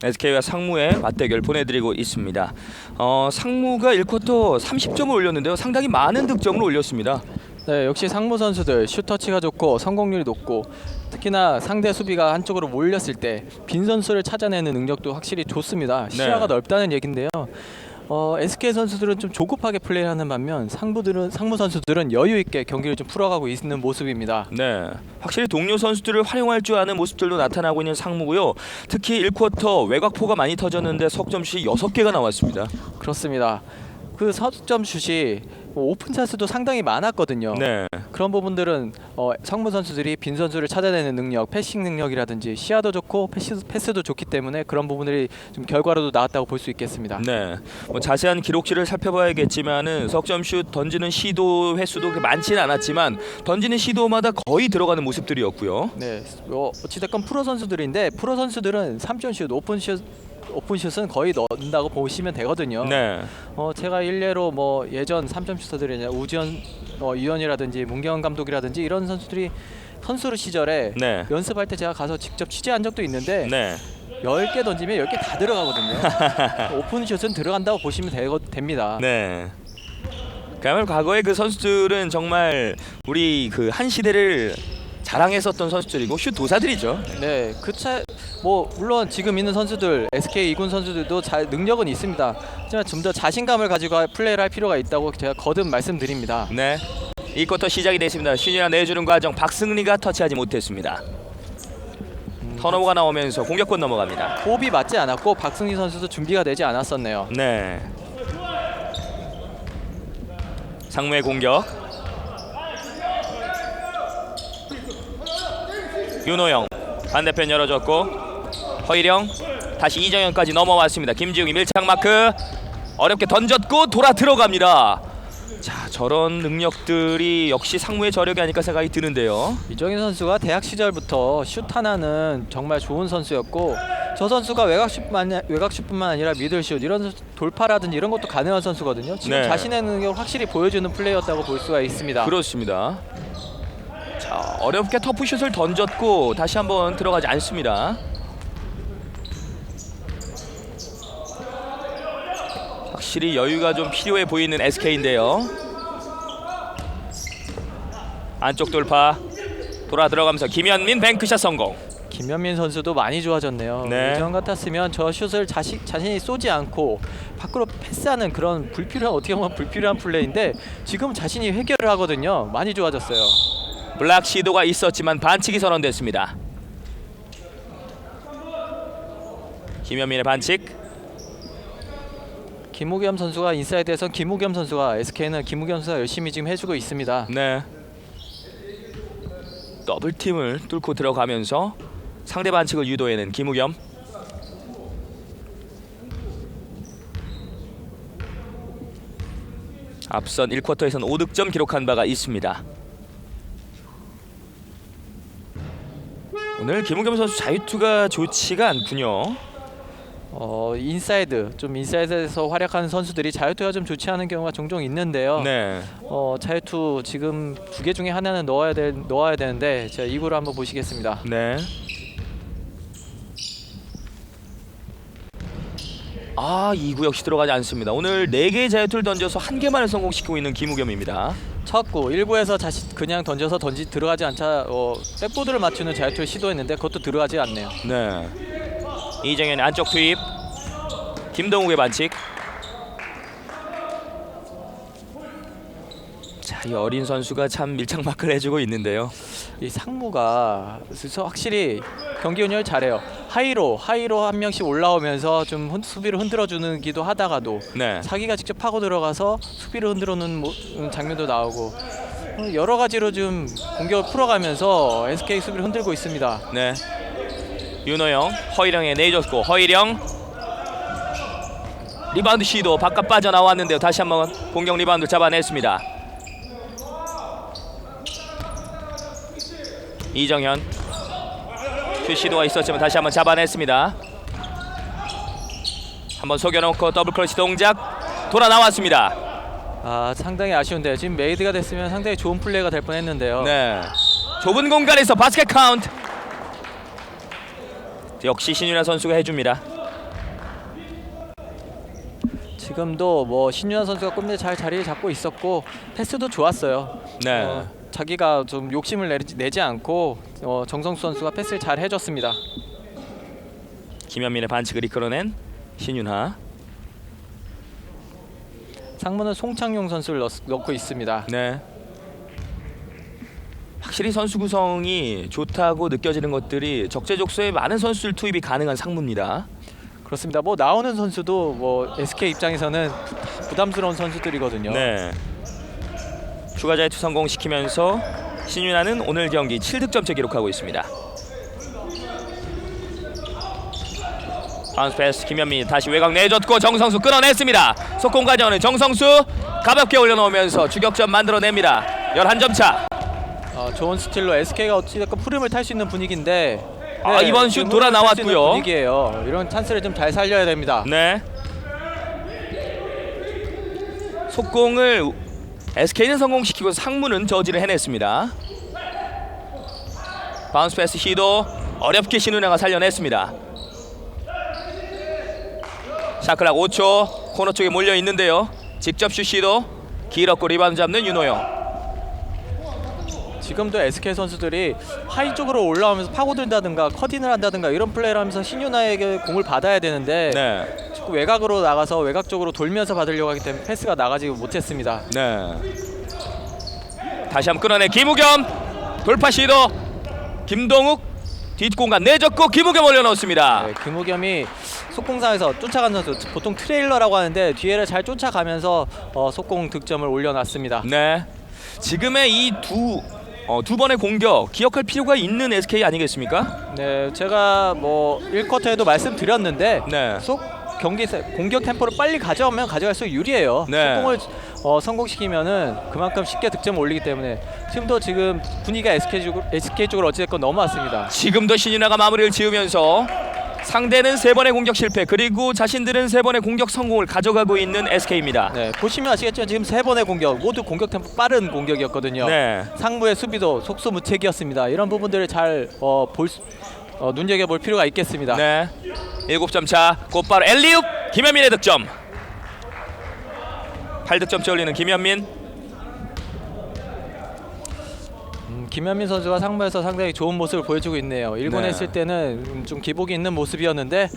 SK와 상무의 맞대결 보내드리고 있습니다. 상무가 1쿼터 30점을 올렸는데요. 상당히 많은 득점을 올렸습니다. 네, 역시 상무 선수들 슛터치가 좋고 성공률이 높고 특히나 상대 수비가 한쪽으로 몰렸을 때 빈 선수를 찾아내는 능력도 확실히 좋습니다. 시야가 넓다는 얘긴데요. SK 선수들은 좀 조급하게 플레이하는 반면 상무 선수들은 여유 있게 경기를 좀 풀어가고 있는 모습입니다. 네, 확실히 동료 선수들을 활용할 줄 아는 모습들도 나타나고 있는 상무고요. 특히 1쿼터 외곽포가 많이 터졌는데 석점슛이 6개가 나왔습니다. 그렇습니다. 그 석점 슛이 오픈 찬스도 상당히 많았거든요. 네, 그런 부분들은 상무 선수들이 빈 선수를 찾아내는 능력, 패싱 능력이라든지 시야도 좋고 패스도 좋기 때문에 그런 부분들이 좀 결과로도 나왔다고 볼 수 있겠습니다. 네. 뭐 자세한 기록치를 살펴봐야겠지만은 석점슛 던지는 시도 횟수도 그렇게 많지는 않았지만 던지는 시도마다 거의 들어가는 모습들이었고요. 네, 어찌됐건 프로 선수들인데 프로 선수들은 3점슛, 오픈슛은 거의 넣는다고 보시면 되거든요. 네, 제가 일례로 뭐 예전 3점 슈터들이냐 유현이라든지 문경원 감독이라든지 이런 선수들이 선수 시절에 네, 연습할 때 제가 가서 직접 취재한 적도 있는데 네. 10개 던지면 10개 다 들어가거든요. 오픈슛은 들어간다고 보시면 됩니다. 네. 그야말로 과거의 그 선수들은 정말 우리 그 한 시대를 자랑했었던 선수들이고 슛 도사들이죠. 네, 뭐 물론 지금 있는 선수들 SK 2군 선수들도 능력은 있습니다. 하지만 좀 더 자신감을 가지고 플레이를 할 필요가 있다고 제가 거듭 말씀드립니다. 네. 이 쿼터 시작이 됐습니다. 슛이나 내주는 과정 박승리가 터치하지 못했습니다. 턴오버가 나오면서 공격권 넘어갑니다. 호흡이 맞지 않았고 박승희 선수도 준비가 되지 않았었네요. 네. 상무의 공격. 윤호영 반대편 열어줬고 허일영 다시 이정현까지 넘어왔습니다. 김지웅이 밀착 마크 어렵게 던졌고 돌아 들어갑니다. 자, 저런 능력들이 역시 상무의 저력이 아닐까 생각이 드는데요. 이정현 선수가 대학 시절부터 슛 하나는 정말 좋은 선수였고 저 선수가 외곽슛뿐만 아니라 미들슛 이런 돌파라든지 이런 것도 가능한 선수거든요. 지금 네. 자신의 능력을 확실히 보여주는 플레이였다고 볼 수가 있습니다. 그렇습니다. 자, 어렵게 터프슛을 던졌고 다시 한번 들어가지 않습니다. 확실히 여유가 좀 필요해 보이는 SK인데요. 안쪽 돌파 돌아 들어가면서 김현민 뱅크샷 성공. 김현민 선수도 많이 좋아졌네요. 네. 예전 같았으면 저 슛을 자신이 쏘지 않고 밖으로 패스하는 그런 어떻게 보면 불필요한 플레이인데 지금 자신이 해결을 하거든요. 많이 좋아졌어요. 블락 시도가 있었지만 반칙이 선언됐습니다. 김현민의 반칙. 김우겸 선수가 인사이드에서 김우겸 선수가 SK는 김우겸 선수가 열심히 지금 해주고 있습니다. 네. 더블팀을 뚫고 들어가면서 상대 반칙을 유도해낸 김우겸. 앞선 1쿼터에서는 5득점 기록한 바가 있습니다. 오늘 김우겸 선수 자유투가 좋지가 않군요. 인사이드에서 활약하는 선수들이 자유투가 좀 좋지 않은 경우가 종종 있는데요. 네. 자유투 지금 2개 중에 하나는 넣어야 되는데 제가 2구를 한번 보시겠습니다. 네. 아, 2구 역시 들어가지 않습니다. 오늘 4개의 자유투를 던져서 1개만을 성공시키고 있는 김우겸입니다. 첫 구 1구에서 그냥 던져서 들어가지 않자 백보드를 맞추는 자유투를 시도했는데 그것도 들어가지 않네요. 네. 이정현의 안쪽 투입. 김동욱의 반칙. 자, 이 어린 선수가 참 밀착 마크를 해주고 있는데요. 이 상무가 확실히 경기 운영을 잘해요. 하이로 한 명씩 올라오면서 좀 수비를 흔들어주는 기도 하다가도 네. 자기가 직접 파고 들어가서 수비를 흔들어놓는 장면도 나오고 여러 가지로 좀 공격을 풀어가면서 SK 수비를 흔들고 있습니다. 네. 윤호영, 허일영에 내줬고 허일영 리바운드 시도 바깥 빠져나왔는데요. 다시 한번 공격 리바운드 잡아냈습니다. 이정현 슛 시도가 있었지만 다시 한번 잡아냈습니다. 한번 속여놓고 더블 클러치 동작 돌아 나왔습니다. 상당히 아쉬운데요. 지금 메이드가 됐으면 상당히 좋은 플레이가 될 뻔했는데요. 네, 좁은 공간에서 바스켓 카운트. 역시 신윤아 선수가 해줍니다. 지금도 뭐 신윤아 선수가 끝내 잘 자리를 잡고 있었고 패스도 좋았어요. 네. 자기가 좀 욕심을 내지 않고 정성수 선수가 패스를 잘 해줬습니다. 김현민의 반칙을 이끌어낸 신윤하. 상무는 송창용 선수를 넣고 있습니다. 네. 확실히 선수 구성이 좋다고 느껴지는 것들이 적재적소에 많은 선수들 투입이 가능한 상무입니다. 그렇습니다. 뭐 나오는 선수도 뭐 SK 입장에서는 부담스러운 선수들이거든요. 네. 추가 자유투 성공시키면서 신윤아는 오늘 경기 7득점째 기록하고 있습니다. 바운스 패스 김현민이 다시 외곽 내줬고 정성수 끌어냈습니다. 속공 과정은 정성수 가볍게 올려놓으면서 추격점 만들어냅니다. 11점 차. 좋은 스틸로 SK가 어찌됐건 흐름을 탈 수 있는 분위기인데 이번 슛 지금 돌아 흐름을 탈수 있는 나왔고요. 분위기예요. 이런 찬스를 좀 잘 살려야 됩니다. 네. 속공을 SK는 성공시키고 상무는 저지를 해냈습니다. 바운스 패스 시도 어렵게 신은혜가 살려냈습니다. 샤클락 5초 코너 쪽에 몰려 있는데요. 직접 슛 시도 길었고 리바운드 잡는 윤호영. 지금도 SK 선수들이 하이 쪽으로 올라오면서 파고든다든가 커딩을 한다든가 이런 플레이를 하면서 신윤아에게 공을 받아야 되는데 네. 자꾸 외곽으로 나가서 외곽 쪽으로 돌면서 받으려고 하기 때문에 패스가 나가지 못했습니다. 네. 다시 한번 끌어내 김우겸 돌파 시도 김동욱 뒷공간 내줬고 김우겸 올려놓습니다. 네, 김우겸이 속공상에서 쫓아가는 선수 보통 트레일러라고 하는데 뒤에를 잘 쫓아가면서 속공 득점을 올려놨습니다. 네. 지금의 이 두 번의 공격 기억할 필요가 있는 SK 아니겠습니까? 네, 제가 뭐 1쿼터에도 말씀드렸는데 네. 경기 공격 템포를 빨리 가져오면 가져갈수록 유리해요. 네. 속공을 성공시키면은 그만큼 쉽게 득점을 올리기 때문에 지금 분위기가 SK 쪽으로 어찌됐건 넘어왔습니다. 지금도 신윤아가 마무리를 지으면서 상대는 3번의 공격 실패 그리고 자신들은 3번의 공격 성공을 가져가고 있는 SK입니다. 네, 보시면 아시겠지만 지금 3번의 공격 모두 공격 템포 빠른 공격이었거든요. 네. 상무의 수비도 속수무책이었습니다. 이런 부분들을 잘 눈여겨볼 필요가 있겠습니다. 네. 7점 차 곧바로 엘리웁 김현민의 득점. 8득점째 올리는 김현민. 김현민 선수가 상무에서 상당히 좋은 모습을 보여주고 있네요. 1군에 네. 있을 때는 좀 기복이 있는 모습이었는데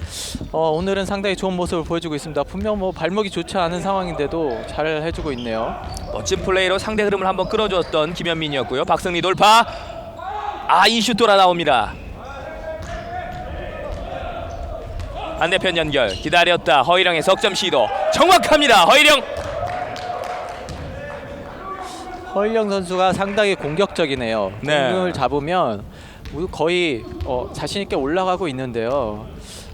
오늘은 상당히 좋은 모습을 보여주고 있습니다. 분명 뭐 발목이 좋지 않은 상황인데도 잘 해주고 있네요. 멋진 플레이로 상대 흐름을 한번 끌어줬던 김현민이었고요. 박승리 돌파. 이 슛 돌아 나옵니다. 반대편 연결 기다렸다. 허일영의 석점 시도 정확합니다. 허일영. 허일영 선수가 상당히 공격적이네요. 네. 공을 잡으면 거의 자신 있게 올라가고 있는데요.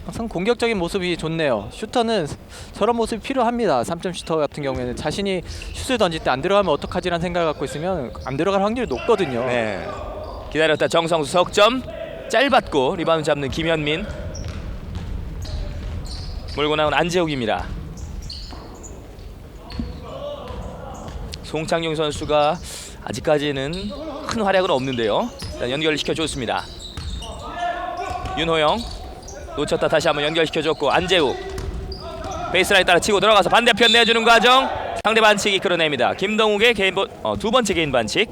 항상 공격적인 모습이 좋네요. 슈터는 저런 모습이 필요합니다. 3점 슈터 같은 경우에는 자신이 슛을 던질 때 안 들어가면 어떡하지라는 생각을 갖고 있으면 안 들어갈 확률이 높거든요. 네. 기다렸다. 정성수 석점 짧았고 리바운드 잡는 김현민. 몰고 나온 안재욱입니다. 송창용 선수가 아직까지는 큰 활약은 없는데요. 일단 연결을 시켜줬습니다. 윤호영 놓쳤다. 다시 한번 연결시켜줬고 안재욱 베이스라인 따라 치고 들어가서 반대편 내주는 과정 상대 반칙이 끌어냅니다. 김동욱의 두 번째 개인 반칙.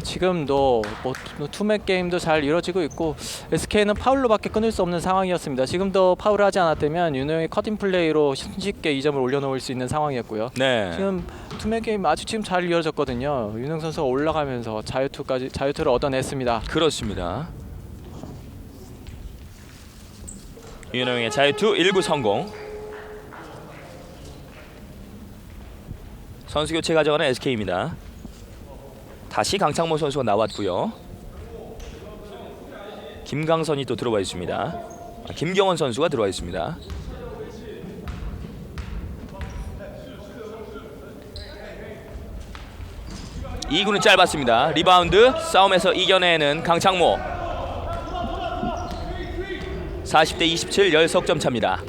지금도 뭐 투맨 게임도 잘 이루어지고 있고 SK는 파울로밖에 끊을 수 없는 상황이었습니다. 지금도 파울을 하지 않았다면 윤호영의 커팅 플레이로 쉽게 2점을 올려놓을 수 있는 상황이었고요. 네. 지금 투맨 게임 아주 지금 잘 이루어졌거든요. 윤호영 선수가 올라가면서 자유투를 얻어냈습니다. 그렇습니다. 윤호영의 자유투 1구 성공. 선수 교체 가져가는 SK입니다. 다시 강창모 선수가 나왔고요. 김강선이 또 들어와 있습니다. 김경원 선수가 들어와 있습니다. 이구는 짧았습니다. 리바운드 싸움에서 이겨내는 강창모. 40대 27 10석점 차입니다.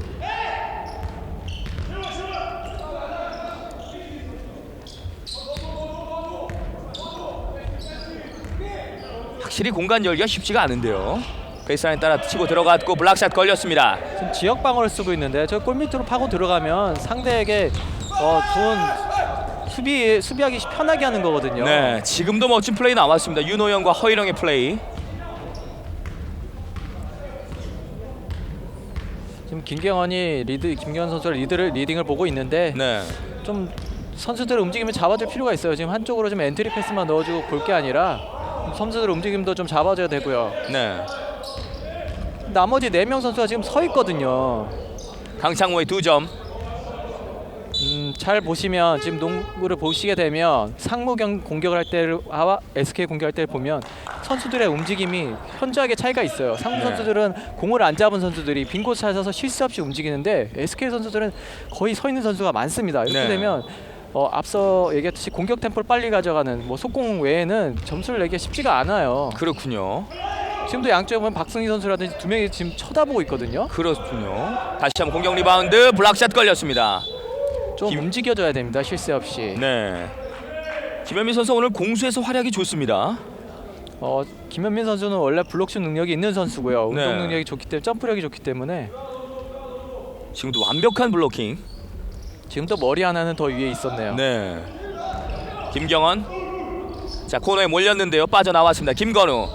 확실히 공간 열기가 쉽지가 않은데요. 베이스라인 따라 치고 들어갔고 블락샷 걸렸습니다. 지금 지역 방어를 쓰고 있는데 저 골밑으로 파고 들어가면 상대에게 좋은 수비하기 편하게 하는 거거든요. 네, 지금도 멋진 플레이 나왔습니다. 윤호영과 허일영의 플레이. 지금 김경원 선수가 리딩을 보고 있는데 네, 좀 선수들의 움직임을 잡아줄 필요가 있어요. 지금 한쪽으로 좀 엔트리 패스만 넣어주고 볼 게 아니라 선수들 움직임도 좀 잡아줘야 되고요. 네. 나머지 4명 선수가 지금 서 있거든요. 강창모의 2점. 잘 보시면 지금 농구를 보시게 되면 상무 공격을 할 때와 SK 공격할 때를 보면 선수들의 움직임이 현저하게 차이가 있어요. 상무 네. 선수들은 공을 안 잡은 선수들이 빈 곳 찾아서 실수 없이 움직이는데 SK 선수들은 거의 서 있는 선수가 많습니다. 이렇게 네. 되면 앞서 얘기했듯이 공격 템포를 빨리 가져가는 속공 외에는 점수를 내기가 쉽지가 않아요. 그렇군요. 지금도 양쪽에 보면 박승희 선수라든지 2명이 지금 쳐다보고 있거든요. 그렇군요. 다시 한번 공격 리바운드 블락샷 걸렸습니다. 좀 움직여줘야 됩니다. 실수 없이. 네. 김현민 선수 오늘 공수에서 활약이 좋습니다. 김현민 선수는 원래 블록슛 능력이 있는 선수고요. 운동 네. 능력이 좋기 때문에 점프력이 좋기 때문에 지금도 완벽한 블로킹. 지금도 머리 하나는 더 위에 있었네요. 네. 김경원. 자, 코너에 몰렸는데요. 빠져나왔습니다. 김건우.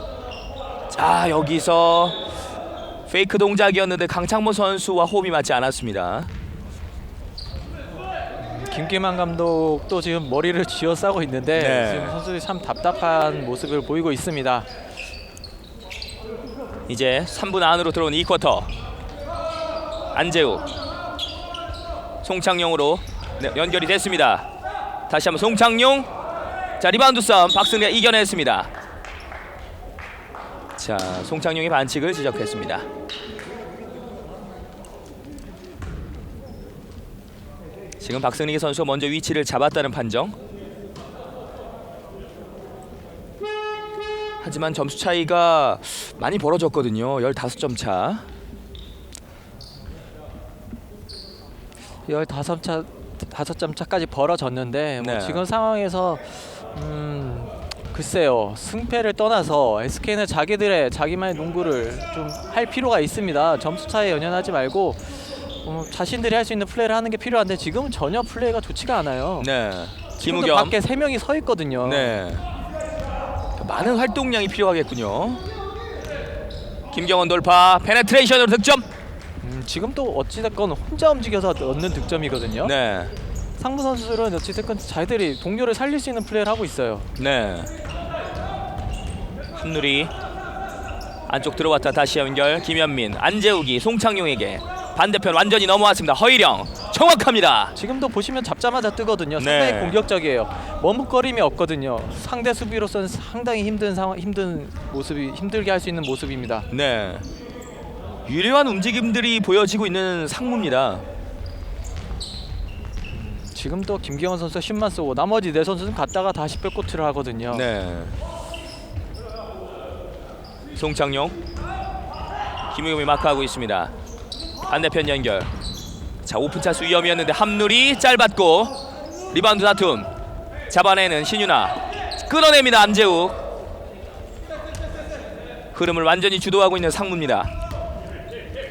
자, 여기서 페이크 동작이었는데 강창모 선수와 호흡이 맞지 않았습니다. 김기만 감독도 지금 머리를 쥐어싸고 있는데 네. 지금 선수들이 참 답답한 모습을 보이고 있습니다. 이제 3분 안으로 들어온 2쿼터. 안재욱. 송창용으로 연결이 됐습니다. 다시 한번 송창용. 자, 리바운드 싸움 박승리가 이겨냈습니다. 자, 송창용이 반칙을 지적했습니다. 지금 박승리 선수가 먼저 위치를 잡았다는 판정. 하지만 점수 차이가 많이 벌어졌거든요. 15점 차. 15점 차까지 벌어졌는데 네. 지금 상황에서 글쎄요. 승패를 떠나서 SK는 자기만의 농구를 좀 할 필요가 있습니다. 점수 차이에 연연하지 말고 자신들이 할 수 있는 플레이를 하는 게 필요한데 지금은 전혀 플레이가 좋지가 않아요. 네. 지금도 김우겸. 밖에 3명이 서 있거든요. 네. 많은 활동량이 필요하겠군요. 김경원 돌파, 페네트레이션으로 득점. 지금도 어찌됐건 혼자 움직여서 얻는 득점이거든요. 네. 상무 선수들은 어찌됐건 자기들이 동료를 살릴 수 있는 플레이를 하고 있어요. 네. 한누리 안쪽 들어왔다 다시 연결. 김현민, 안재욱이 송창용에게 반대편 완전히 넘어왔습니다. 허일영 정확합니다. 지금도 보시면 잡자마자 뜨거든요. 네. 상당히 공격적이에요. 머뭇거림이 없거든요. 상대 수비로서는 상당히 힘들게 할 수 있는 모습입니다. 네. 유려한 움직임들이 보여지고 있는 상무입니다. 지금도 김경원 선수가 슛만 쏘고 나머지 4선수는 갔다가 다시 백코트를 하거든요. 네. 송창용, 김우겸이 마크하고 있습니다. 반대편 연결. 자, 오픈 찬스 위험이었는데 함누리 짧았고 리바운드 다툼. 잡아내는 신윤아. 끊어냅니다. 안재욱. 흐름을 완전히 주도하고 있는 상무입니다.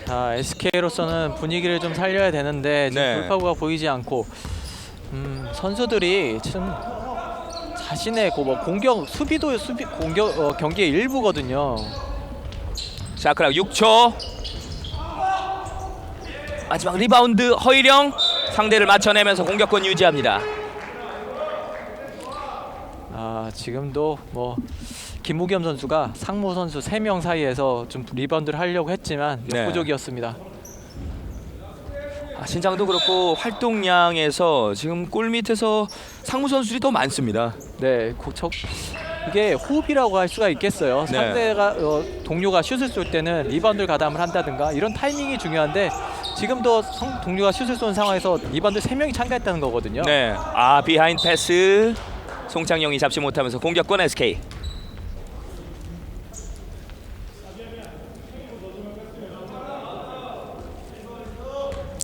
자, SK로서는 분위기를 좀 살려야 되는데 지금 네. 돌파구가 보이지 않고 선수들이 참 자신의 경기의 일부거든요. 샤크락 6초. 마지막 리바운드 허일영. 상대를 맞춰내면서 공격권 유지합니다. 지금도 김우겸 선수가 상무 선수 3명 사이에서 좀 리바운드를 하려고 했지만 네. 역부족이었습니다. 신장도 그렇고 활동량에서 지금 골 밑에서 상무 선수들이 더 많습니다. 네, 이게 호흡이라고 할 수가 있겠어요. 네. 상대가 동료가 슛을 쏠 때는 리바운드를 가담을 한다든가 이런 타이밍이 중요한데 지금도 동료가 슛을 쏜 상황에서 리바운드 3명이 참가했다는 거거든요. 네. 비하인드 패스. 송창용이 잡지 못하면서 공격권 SK.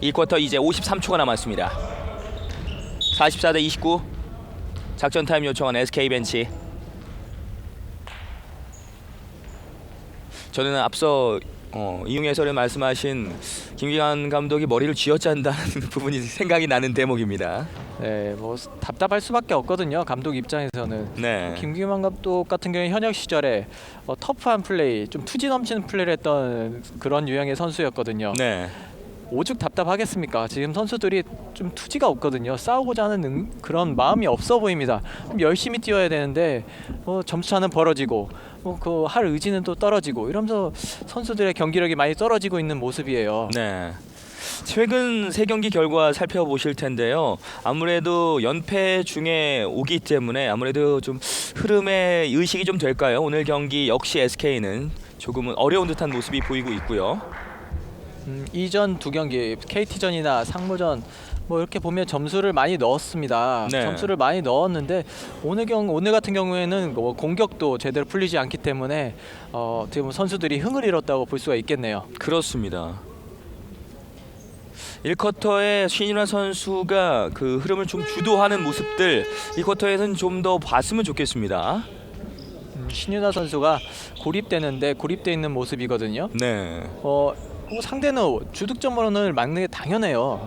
이 쿼터 이제 53초가 남았습니다. 44대 29. 작전 타임 요청한 SK 벤치. 저는 앞서 이용 해설에 말씀하신 김기환 감독이 머리를 쥐어짠다는 부분이 생각이 나는 대목입니다. 네, 뭐 답답할 수밖에 없거든요. 감독 입장에서는. 네. 김기환 감독 같은 경우에 현역 시절에 터프한 플레이, 좀 투지 넘치는 플레이를 했던 그런 유형의 선수였거든요. 네. 오죽 답답하겠습니까? 지금 선수들이 좀 투지가 없거든요. 싸우고자 하는 그런 마음이 없어 보입니다. 좀 열심히 뛰어야 되는데 점수차는 벌어지고 그 할 의지는 또 떨어지고 이러면서 선수들의 경기력이 많이 떨어지고 있는 모습이에요. 네. 최근 세 경기 결과 살펴보실 텐데요. 아무래도 연패 중에 오기 때문에 아무래도 좀 흐름의 의식이 좀 될까요? 오늘 경기 역시 SK는 조금은 어려운 듯한 모습이 보이고 있고요. 이전 두 경기 KT전이나 상무전 뭐 이렇게 보면 점수를 많이 넣었습니다. 네. 점수를 많이 넣었는데 오늘 같은 경우에는 뭐 공격도 제대로 풀리지 않기 때문에 어떻게 보면 선수들이 흥을 잃었다고 볼 수가 있겠네요. 그렇습니다. 1쿼터에 신인화 선수가 그 흐름을 좀 주도하는 모습들 2쿼터에는 좀 더 봤으면 좋겠습니다. 신윤아 선수가 고립되는데 고립돼 있는 모습이거든요. 네. 상대는 주득점으로는 막는 게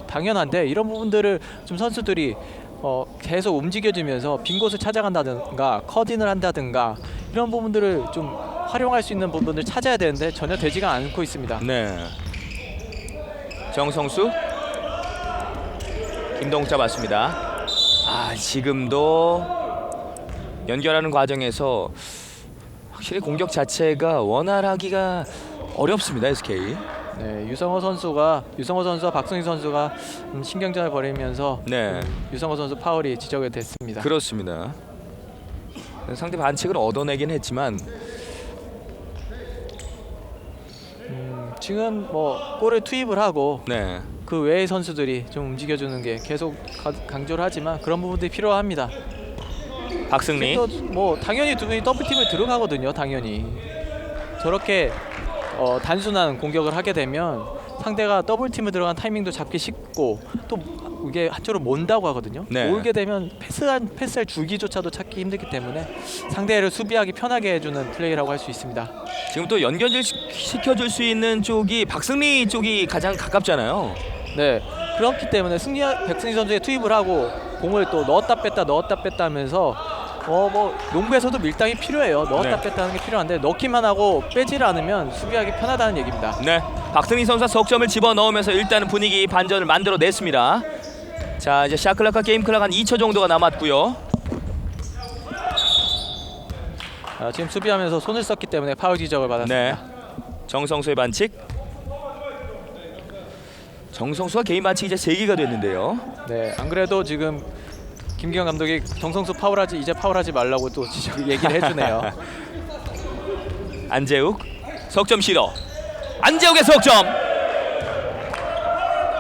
당연한데 이런 부분들을 좀 선수들이 계속 움직여주면서 빈 곳을 찾아간다든가 컷인을 한다든가 이런 부분들을 좀 활용할 수 있는 부분을 찾아야 되는데 전혀 되지가 않고 있습니다. 네. 정성수 김동욱 잡았습니다. 지금도 연결하는 과정에서 확실히 공격 자체가 원활하기가 어렵습니다. SK. 네, 유성호 선수와 박승희 선수가 신경전을 벌이면서 네. 유성호 선수 파울이 지적이 됐습니다. 그렇습니다. 상대 반칙을 얻어내긴 했지만 지금 뭐 골을 투입을 하고 네. 그 외의 선수들이 좀 움직여주는 게 계속 강조를 하지만 그런 부분들이 필요합니다. 박승리. 또 뭐 당연히 두 분이 더블팀을 들어가거든요. 당연히 저렇게 단순한 공격을 하게 되면 상대가 더블팀을 들어간 타이밍도 잡기 쉽고 또 이게 한쪽으로 몬다고 하거든요. 네. 몰게 되면 패스할 줄기조차도 찾기 힘들기 때문에 상대를 수비하기 편하게 해주는 플레이라고 할 수 있습니다. 지금 또 연결시켜줄 수 있는 쪽이 박승리 쪽이 가장 가깝잖아요. 네, 그렇기 때문에 백승희 선수의 투입을 하고 공을 또 넣었다 뺐다 하면서 뭐 농구에서도 밀당이 필요해요. 넣었다 네. 뺐다 하는 게 필요한데 넣기만 하고 빼지를 않으면 수비하기 편하다는 얘기입니다. 네. 박승리 선수가 석점을 집어넣으면서 일단은 분위기 반전을 만들어냈습니다. 자, 이제 샷클락과 게임클락 한 2초 정도가 남았고요. 지금 수비하면서 손을 썼기 때문에 파울 지적을 받았습니다. 네. 정성수의 반칙. 정성수가 개인 반칙이 이제 3개가 됐는데요. 네, 안 그래도 지금 김기현 감독이 정성수 이제 파울하지 말라고 또 얘기를 해주네요. 안재욱 석점 시도. 안재욱의 석점.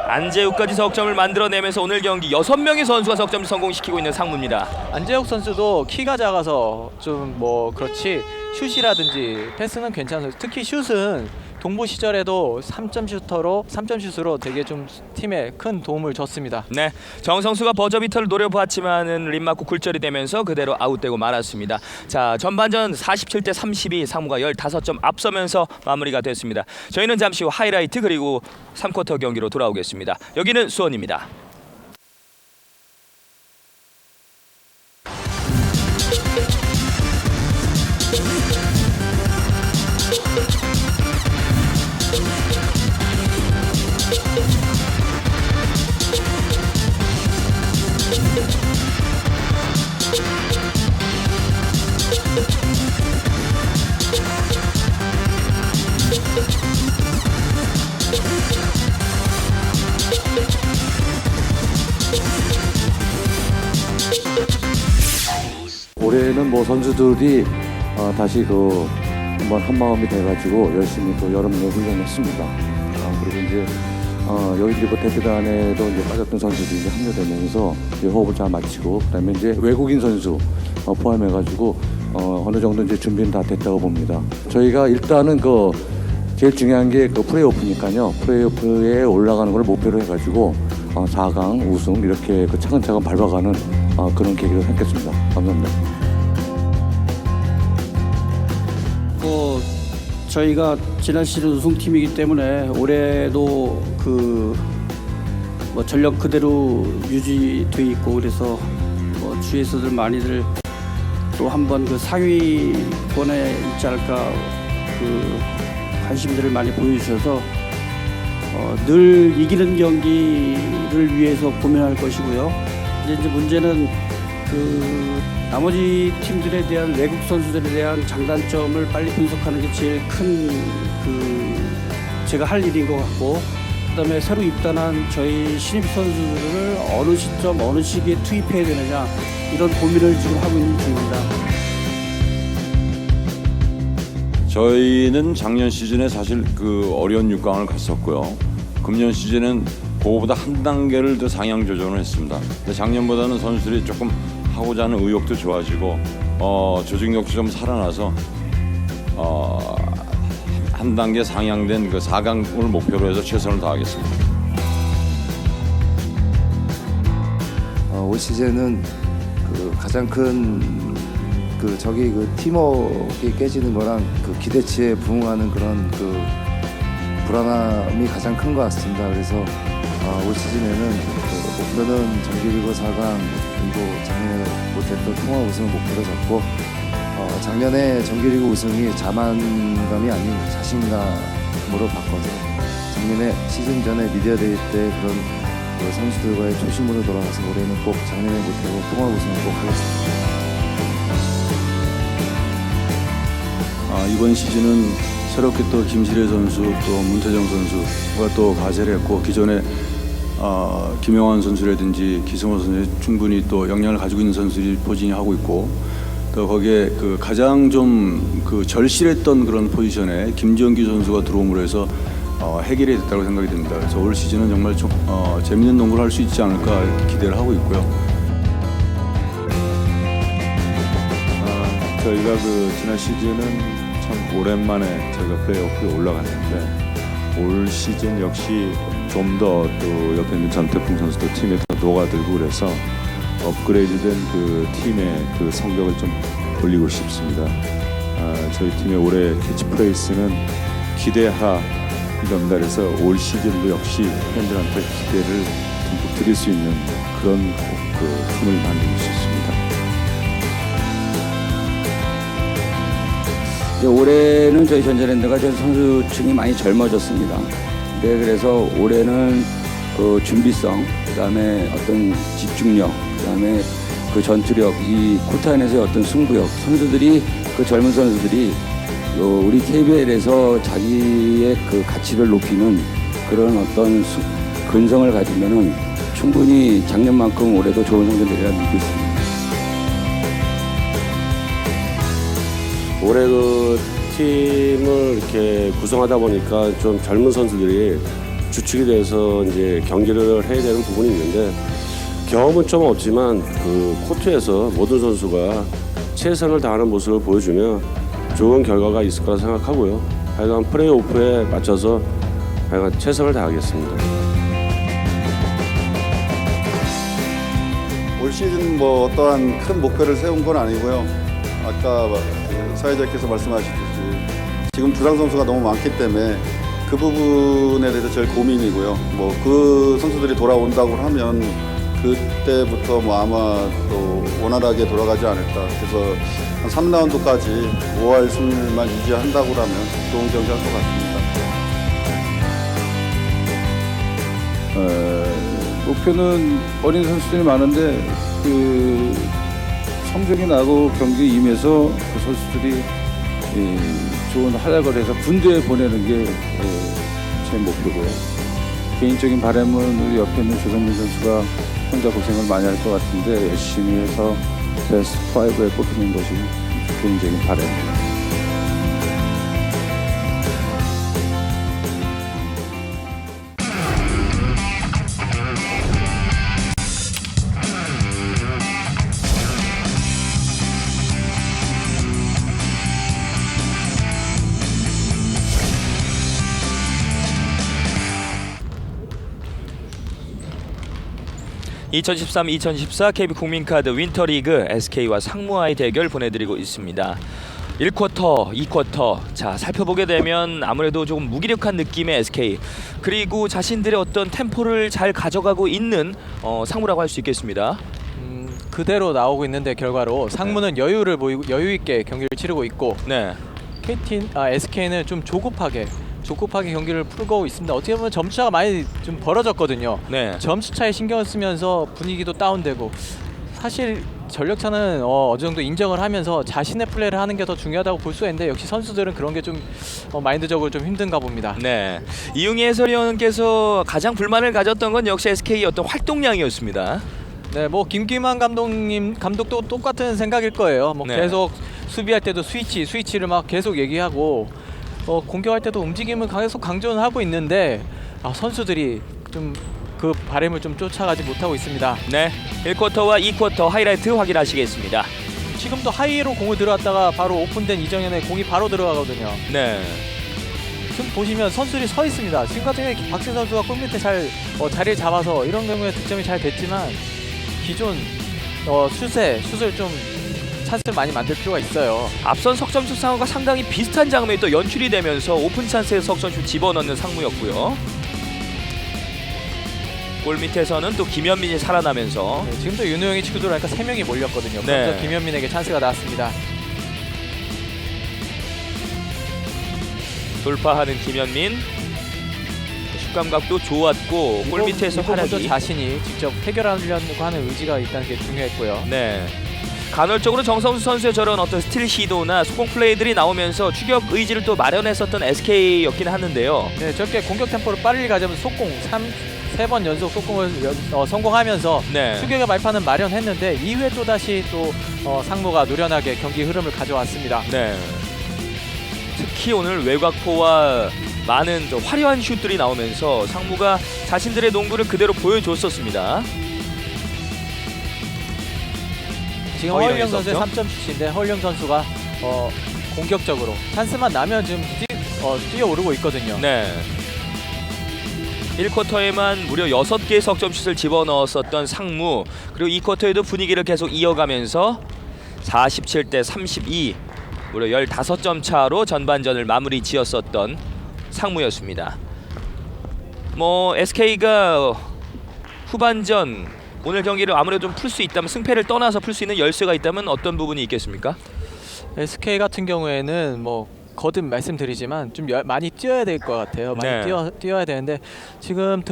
안재욱까지 석점을 만들어내면서 오늘 경기 6명의 선수가 석점을 성공시키고 있는 상무입니다. 안재욱 선수도 키가 작아서 좀 뭐 그렇지 슛이라든지 패스는 괜찮아요. 특히 슛은 동부 시절에도 3점슛으로 되게 좀 팀에 큰 도움을 줬습니다. 네, 정성수가 버저비터를 노려보았지만은 림 맞고 굴절이 되면서 그대로 아웃되고 말았습니다. 자, 전반전 47대 32 상무가 15점 앞서면서 마무리가 됐습니다. 저희는 잠시 후 하이라이트 그리고 3쿼터 경기로 돌아오겠습니다. 여기는 수원입니다. 올해는 뭐 선수들이 다시 한번 한마음이 돼가지고 열심히 또 여름에 훈련했습니다. 그리고 이제 여기 리버 대표단에도 이제 빠졌던 선수들이 이제 합류되면서 이제 호흡을 잘 마치고 그다음에 이제 외국인 선수 포함해가지고 어느 정도 이제 준비는 다 됐다고 봅니다. 저희가 일단은 제일 중요한 게 플레이오프니까요. 플레이오프에 올라가는 걸 목표로 해가지고 4강 우승 이렇게 차근차근 밟아가는 그런 계기를 생겼습니다. 감사합니다. 저희가 지난 시즌 우승팀이기 때문에 올해도 뭐 전력 그대로 유지돼 있고 그래서 뭐 주위에서들 많이들 또 한번 그 상위권에 있지 않을까 관심들을 많이 보여주셔서 늘 이기는 경기를 위해서 고민할 것이고요. 이제 문제는 나머지 팀들에 대한 외국 선수들에 대한 장단점을 빨리 분석하는 게 제일 큰 제가 할 일인 것 같고, 그다음에 새로 입단한 저희 신입 선수들을 어느 시점 어느 시기에 투입해야 되느냐 이런 고민을 지금 하고 있는 중입니다. 저희는 작년 시즌에 사실 어려운 6강을 갔었고요. 금년 시즌은 그거보다 한 단계를 더 상향 조정을 했습니다. 근데 작년보다는 선수들이 조금 하고자 하는 의욕도 좋아지고 조직력도 좀 살아나서 한 단계 상향된 4강을 목표로 해서 최선을 다하겠습니다. 올 시즌은 가장 큰 팀워크가 깨지는 거랑 기대치에 부응하는 그런 불안함이 가장 큰 것 같습니다. 그래서 올 시즌에는 목표는 정규리그 4강 그리고 작년에 못했던 통합 우승을 목표로 잡고 작년에 정규리그 우승이 자만감이 아닌 자신감으로 바꿔서 작년에 시즌 전에 미디어데이 때 그런 선수들과의 초심으로 돌아가서 올해는 꼭 작년에 못하고 통합 우승을 꼭 하겠습니다. 이번 시즌은 새롭게 또 김시래 선수 또 문태정 선수가 또 가세를 했고 기존에 김영환 선수라든지 기성호 선수 충분히 또 역량을 가지고 있는 선수들이 포진이 하고 있고 또 거기에 가장 좀 절실했던 그런 포지션에 김지현규 선수가 들어옴으로 해서 해결이 됐다고 생각이 됩니다. 그래서 올 시즌은 정말 좀 재밌는 농구를 할 수 있지 않을까 이렇게 기대를 하고 있고요. 저희가 지난 시즌은 참 오랜만에 저희가 플레이오프에 올라갔는데 올 시즌 역시 좀 더 또 옆에 있는 전태풍 선수도 팀에 더 녹아들고 그래서 업그레이드된 팀의 성적을 좀 올리고 싶습니다. 저희 팀의 올해 캐치프레이스는 기대하 이겁니다. 그래서 올 시즌도 역시 팬들한테 기대를 듬뿍 드릴 수 있는 그런 팀을 만들고 싶습니다. 올해는 저희 전자랜드가 선수층이 많이 젊어졌습니다. 네, 그래서 올해는 준비성, 그다음에 어떤 집중력, 그다음에 전투력, 이 코트 안에서의 어떤 승부욕, 선수들이 젊은 선수들이 우리 KBL에서 자기의 가치를 높이는 그런 어떤 근성을 가지면은 충분히 작년만큼 올해도 좋은 성적 내리라 믿고 있습니다. 올해 팀을 이렇게 구성하다 보니까 좀 젊은 선수들이 주축이 돼서 이제 경기를 해야 되는 부분이 있는데 경험은 좀 없지만 코트에서 모든 선수가 최선을 다하는 모습을 보여주면 좋은 결과가 있을 거라 생각하고요. 하여간 플레이오프에 맞춰서 하여간 최선을 다하겠습니다. 올 시즌 뭐 어떠한 큰 목표를 세운 건 아니고요. 아까 사회자께서 말씀하셨듯이 지금 부상 선수가 너무 많기 때문에 그 부분에 대해서 제일 고민이고요. 뭐 그 선수들이 돌아온다고 하면 그때부터 뭐 아마 또 원활하게 돌아가지 않을까. 그래서 한 3라운드까지 5할 승률만 유지한다고 하면 좋은 경기 할 것 같습니다. 목표는 어린 선수들이 많은데 성적이 나고 경기에 임해서 선수들이 좋은 활약을 해서 군대에 보내는 게 제 목표고요. 개인적인 바람은 우리 옆에 있는 조성민 선수가 혼자 고생을 많이 할 것 같은데 열심히 해서 베스트 5에 뽑히는 것이 개인적인 바람입니다. (2013-2014) KB 국민카드 윈터리그 SK와 상무와의 대결 보내드리고 있습니다. 1쿼터, 2쿼터 자 살펴보게 되면 아무래도 조금 무기력한 느낌의 SK 그리고 자신들의 어떤 템포를 잘 가져가고 있는 상무라고 할 수 있겠습니다. 그대로 나오고 있는데 결과로 상무는 여유를 보이고 여유 있게 경기를 치르고 있고 네. SK는 좀 조급하게 경기를 풀고 있습니다. 어떻게 보면 점수차가 많이 좀 벌어졌거든요. 네. 점수차에 신경을 쓰면서 분위기도 다운되고 사실 전력차는 어느 정도 인정을 하면서 자신의 플레이를 하는 게 더 중요하다고 볼 수 있는데 역시 선수들은 그런 게 좀 마인드적으로 좀 힘든가 봅니다. 네. 이웅희 해설위원께서 가장 불만을 가졌던 건 역시 SK의 어떤 활동량이었습니다. 네, 뭐 김기만 감독도 똑같은 생각일 거예요. 뭐 네. 계속 수비할 때도 스위치를 막 계속 얘기하고 공격할 때도 움직임을 계속 강조는 하고 있는데 선수들이 좀 그 바람을 좀 쫓아가지 못하고 있습니다. 네. 1쿼터와 2쿼터 하이라이트 확인하시겠습니다. 지금도 하이로 공을 들어왔다가 바로 오픈된 이정현의 공이 바로 들어가거든요. 네. 지금 보시면 선수들이 서 있습니다. 지금 같은 경우에 박세 선수가 골밑에 잘 자리를 잡아서 이런 경우에 득점이 잘 됐지만 기존 슛을 좀 찬스를 많이 만들 필요가 있어요. 앞선 석점슛 상황과 상당히 비슷한 장면이 또 연출이 되면서 오픈 찬스에 석점슛 집어넣는 상무였고요. 골 밑에서는 또 김현민이 살아나면서 네, 지금도 윤호영이 치고 들어오니까 3명이 몰렸거든요. 네. 그래서 김현민에게 찬스가 나왔습니다. 돌파하는 김현민. 슛 감각도 좋았고 골 밑에서 이거 먼저 활약이 자신이 직접 해결하려고 하는 의지가 있다는 게 중요했고요. 네. 간헐적으로 정성수 선수의 저런 어떤 스틸 시도나 수공 플레이들이 나오면서 추격 의지를 또 마련했었던 SK였긴 하는데요. 네, 저렇게 공격 템포를 빠르게 가져면 속공 3번 연속 속공을 성공하면서 네. 추격의 말판은 마련했는데 이후에 또 다시 상무가 노련하게 경기 흐름을 가져왔습니다. 네. 특히 오늘 외곽포와 많은 화려한 슛들이 나오면서 상무가 자신들의 농구를 그대로 보여줬었습니다. 지금 허일영 선수의 3점 슛인데 허일영 선수가 공격적으로 찬스만 나면 지금 뛰어오르고 있거든요. 네. 1쿼터에만 무려 6개의 석점슛을 집어넣었었던 상무 그리고 2쿼터에도 분위기를 계속 이어가면서 47대 32 무려 15점 차로 전반전을 마무리 지었었던 상무였습니다. 뭐 SK가 후반전 오늘 경기를 아무래도 좀 풀 수 있다면 승패를 떠나서 풀 수 있는 열쇠가 있다면 어떤 부분이 있겠습니까? SK 같은 경우에는 뭐 거듭 말씀드리지만 좀 많이 뛰어야 될 것 같아요. 많이 네. 뛰어야 되는데 지금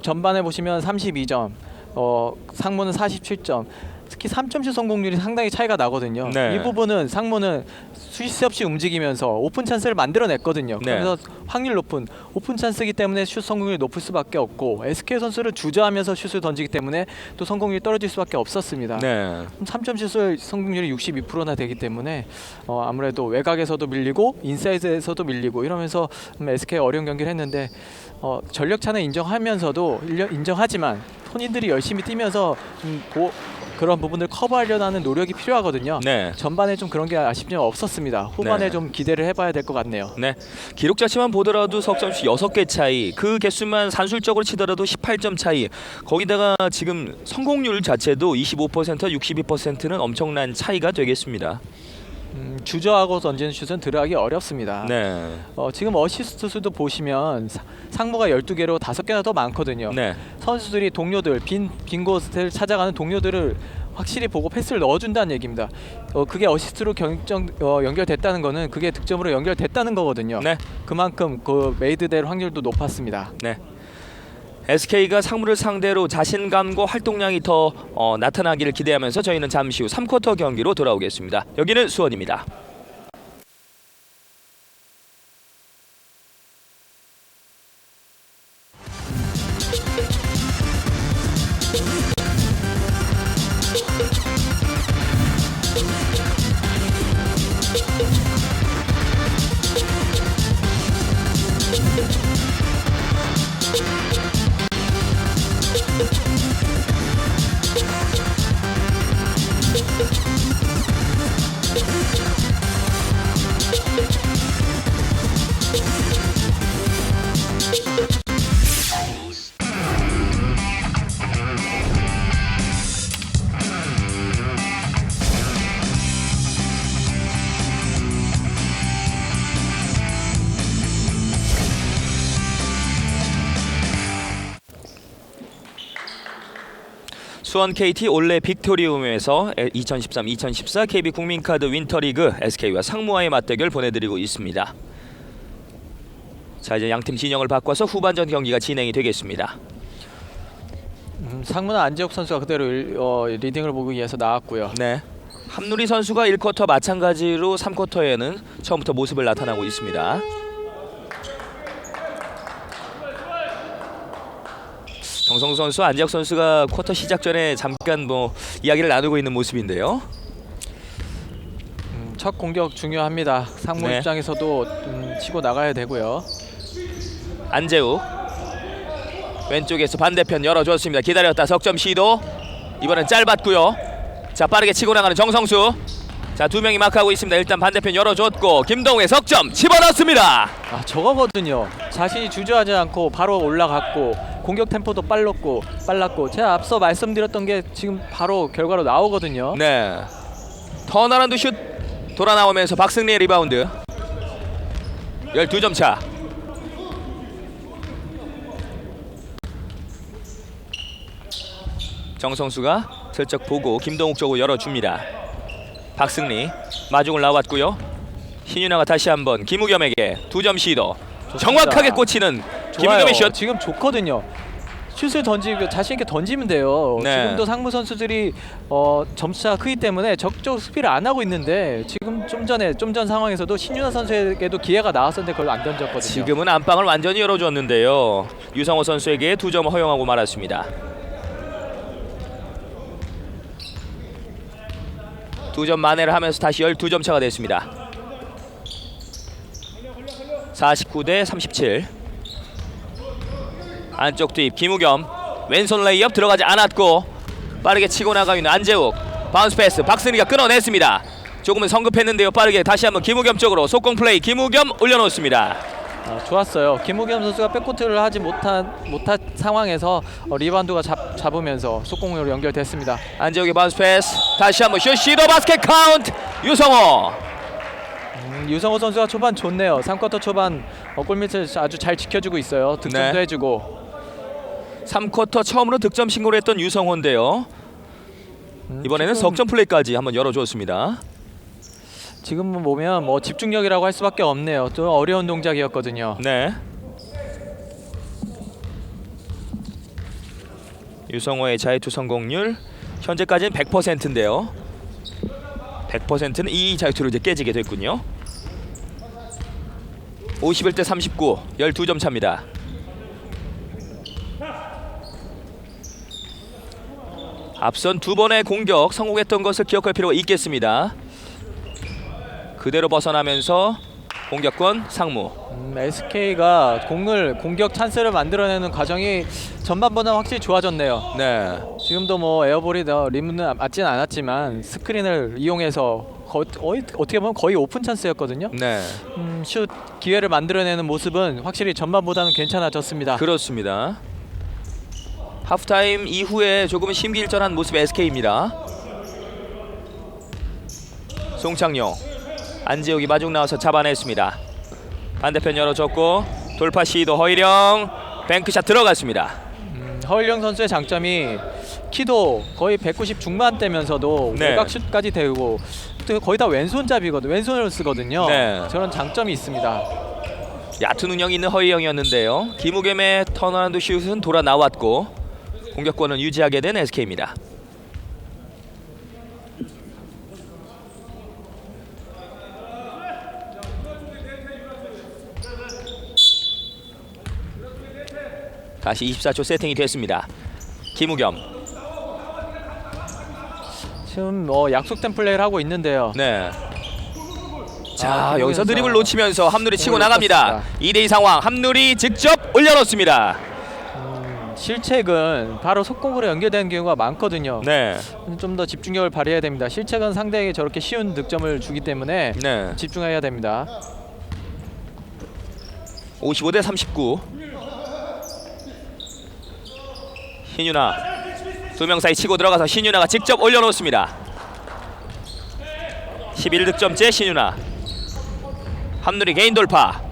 전반에 보시면 32점, 상무는 47점. 특히 3점슛 성공률이 상당히 차이가 나거든요. 네. 이 부분은 상무는 쉴 없이 움직이면서 오픈 찬스를 만들어냈거든요. 네. 그래서 확률 높은 오픈 찬스이기 때문에 슛 성공률이 높을 수밖에 없고 SK 선수를 주저하면서 슛을 던지기 때문에 또 성공률이 떨어질 수밖에 없었습니다. 네. 3점슛을 성공률이 62%나 되기 때문에 아무래도 외곽에서도 밀리고 인사이드에서도 밀리고 이러면서 SK 어려운 경기를 했는데 전력차는 인정하면서도 인정하지만 본인들이 열심히 뛰면서 좀 그런 부분을 커버하려는 하는 노력이 필요하거든요. 네. 전반에 좀 그런 게 아쉽지만 없었습니다. 후반에 네. 좀 기대를 해봐야 될 것 같네요. 네. 기록 자체만 보더라도 석점슛 6개 차이 그 개수만 산술적으로 치더라도 18점 차이 거기다가 지금 성공률 자체도 25% 62%는 엄청난 차이가 되겠습니다. 주저하고 던지는 슛은 들어가기 어렵습니다. 네. 지금 어시스트 수도 보시면 상무가 12개로 5개나 더 많거든요. 네. 선수들이 동료들 빈 곳을 찾아가는 동료들을 확실히 보고 패스를 넣어준다는 얘기입니다. 그게 어시스트로 연결됐다는 거는 그게 득점으로 연결됐다는 거거든요. 네. 그만큼 그 메이드될 확률도 높았습니다. 네. SK가 상무를 상대로 자신감과 활동량이 더 나타나기를 기대하면서 저희는 잠시 후 3쿼터 경기로 돌아오겠습니다. 여기는 수원입니다. 수원 KT 올레 빅토리움에서 2013-2014 KB 국민카드 윈터리그 SK와 상무와의 맞대결 보내드리고 있습니다. 자, 이제 양팀 진영을 바꿔서 후반전 경기가 진행이 되겠습니다. 상무는 안재욱 선수가 그대로 리딩을 보기 위해서 나왔고요. 네. 함누리 선수가 1쿼터 마찬가지로 3쿼터에는 처음부터 모습을 나타나고 있습니다. 정성수 선수, 안재욱 선수가 쿼터 시작 전에 잠깐 이야기를 나누고 있는 모습인데요. 첫 공격 중요합니다. 상무 네. 입장에서도 치고 나가야 되고요. 안재욱 왼쪽에서 반대편 열어줬습니다. 기다렸다 석점 시도. 이번엔 짧았고요. 자, 빠르게 치고 나가는 정성수. 자, 두 명이 마크하고 있습니다. 일단 반대편 열어줬고 김동우의 석점 집어넣습니다. 아, 저거거든요. 자신이 주저하지 않고 바로 올라갔고 공격 템포도 빨랐고 제가 앞서 말씀드렸던 게 지금 바로 결과로 나오거든요. 네. 턴어라운드 슛 돌아 나오면서 박승리의 리바운드. 12점 차. 정성수가 슬쩍 보고 김동욱 쪽으로 열어줍니다. 박승리 마중을 나왔고요. 신윤아가 다시 한번 김우겸에게 2점 시도. 정확하게 꽂히는 김우겸의 슛. 지금 좋거든요. 슛을 던지고 자신 있게 던지면 돼요. 네. 지금도 상무 선수들이 점수차가 크기 때문에 적극 수비를 안 하고 있는데 지금 좀 전 상황에서도 신윤아 선수에게도 기회가 나왔었는데 그걸 안 던졌거든요. 지금은 안방을 완전히 열어줬는데요. 유성호 선수에게 2점 허용하고 말았습니다. 2점 만회를 하면서 다시 12점 차가 됐습니다. 49대 37. 안쪽 투입 김우겸 왼손 레이업 들어가지 않았고 빠르게 치고 나가고 있는 안재욱. 바운스 패스 박승리가 끊어냈습니다. 조금은 성급했는데요. 빠르게 다시 한번 김우겸 쪽으로 속공 플레이. 김우겸 올려놓습니다. 좋았어요. 김우겸 선수가 백코트를 하지 못한 상황에서 리바운드가 잡으면서 속공으로 연결됐습니다. 안재욱의 바운스 패스 다시 한번 슛 시도 바스켓 카운트. 유성호. 유성호 선수가 초반 좋네요. 3쿼터 초반 골밑을 아주 잘 지켜주고 있어요. 득점도 네. 해주고. 3쿼터 처음으로 득점 신고를 했던 유성호인데요. 이번에는 지금 석점 플레이까지 한번 열어줬습니다. 지금 보면 집중력이라고 할 수밖에 없네요. 좀 어려운 동작이었거든요. 네. 유성호의 자유투 성공률 현재까지는 100%인데요. 100%는 이 자유투로 이제 깨지게 됐군요. 51대 39, 12점 차입니다. 앞선 두 번의 공격 성공했던 것을 기억할 필요가 있겠습니다. 그대로 벗어나면서 공격권 상무. SK가 공격 찬스를 만들어내는 과정이 전반보다 확실히 좋아졌네요. 네. 지금도 에어볼이 림은 맞진 않았지만 스크린을 이용해서 어떻게 보면 거의 오픈 찬스였거든요. 네. 슛 기회를 만들어내는 모습은 확실히 전반보다는 괜찮아졌습니다. 그렇습니다. 하프타임 이후에 조금은 심기일전한 모습의 SK입니다. 송창용, 안재욱이 마중 나와서 잡아냈습니다. 반대편 열어줬고 돌파 시도 허일영 뱅크샷 들어갔습니다. 허일영 선수의 장점이 키도 거의 190 중반대면서도 네. 외곽슛까지 되고 또 거의 다 왼손잡이거든요. 왼손을 쓰거든요. 네. 저런 장점이 있습니다. 얕은 운영이 있는 허일영이었는데요. 김우겸의 턴어라운드 슛은 돌아 나왔고 공격권은 유지하게 된 SK입니다. 다시 24초 세팅이 됐습니다. 김우겸. 지금 약속된 플레이를 하고 있는데요. 네. 자, 여기서 그러면서 드립을 놓치면서 함누리 치고 공을 나갑니다. 2대2 상황. 함누리 직접 올려놓습니다. 실책은 바로 속공으로 연결되는 경우가 많거든요. 네. 좀 더 집중력을 발휘해야 됩니다. 실책은 상대에게 저렇게 쉬운 득점을 주기 때문에 네. 집중해야 됩니다. 55대 39. 신윤아. 두 명 사이 치고 들어가서 신윤아가 직접 올려놓습니다. 11득점째 신윤아. 함누리 개인 돌파.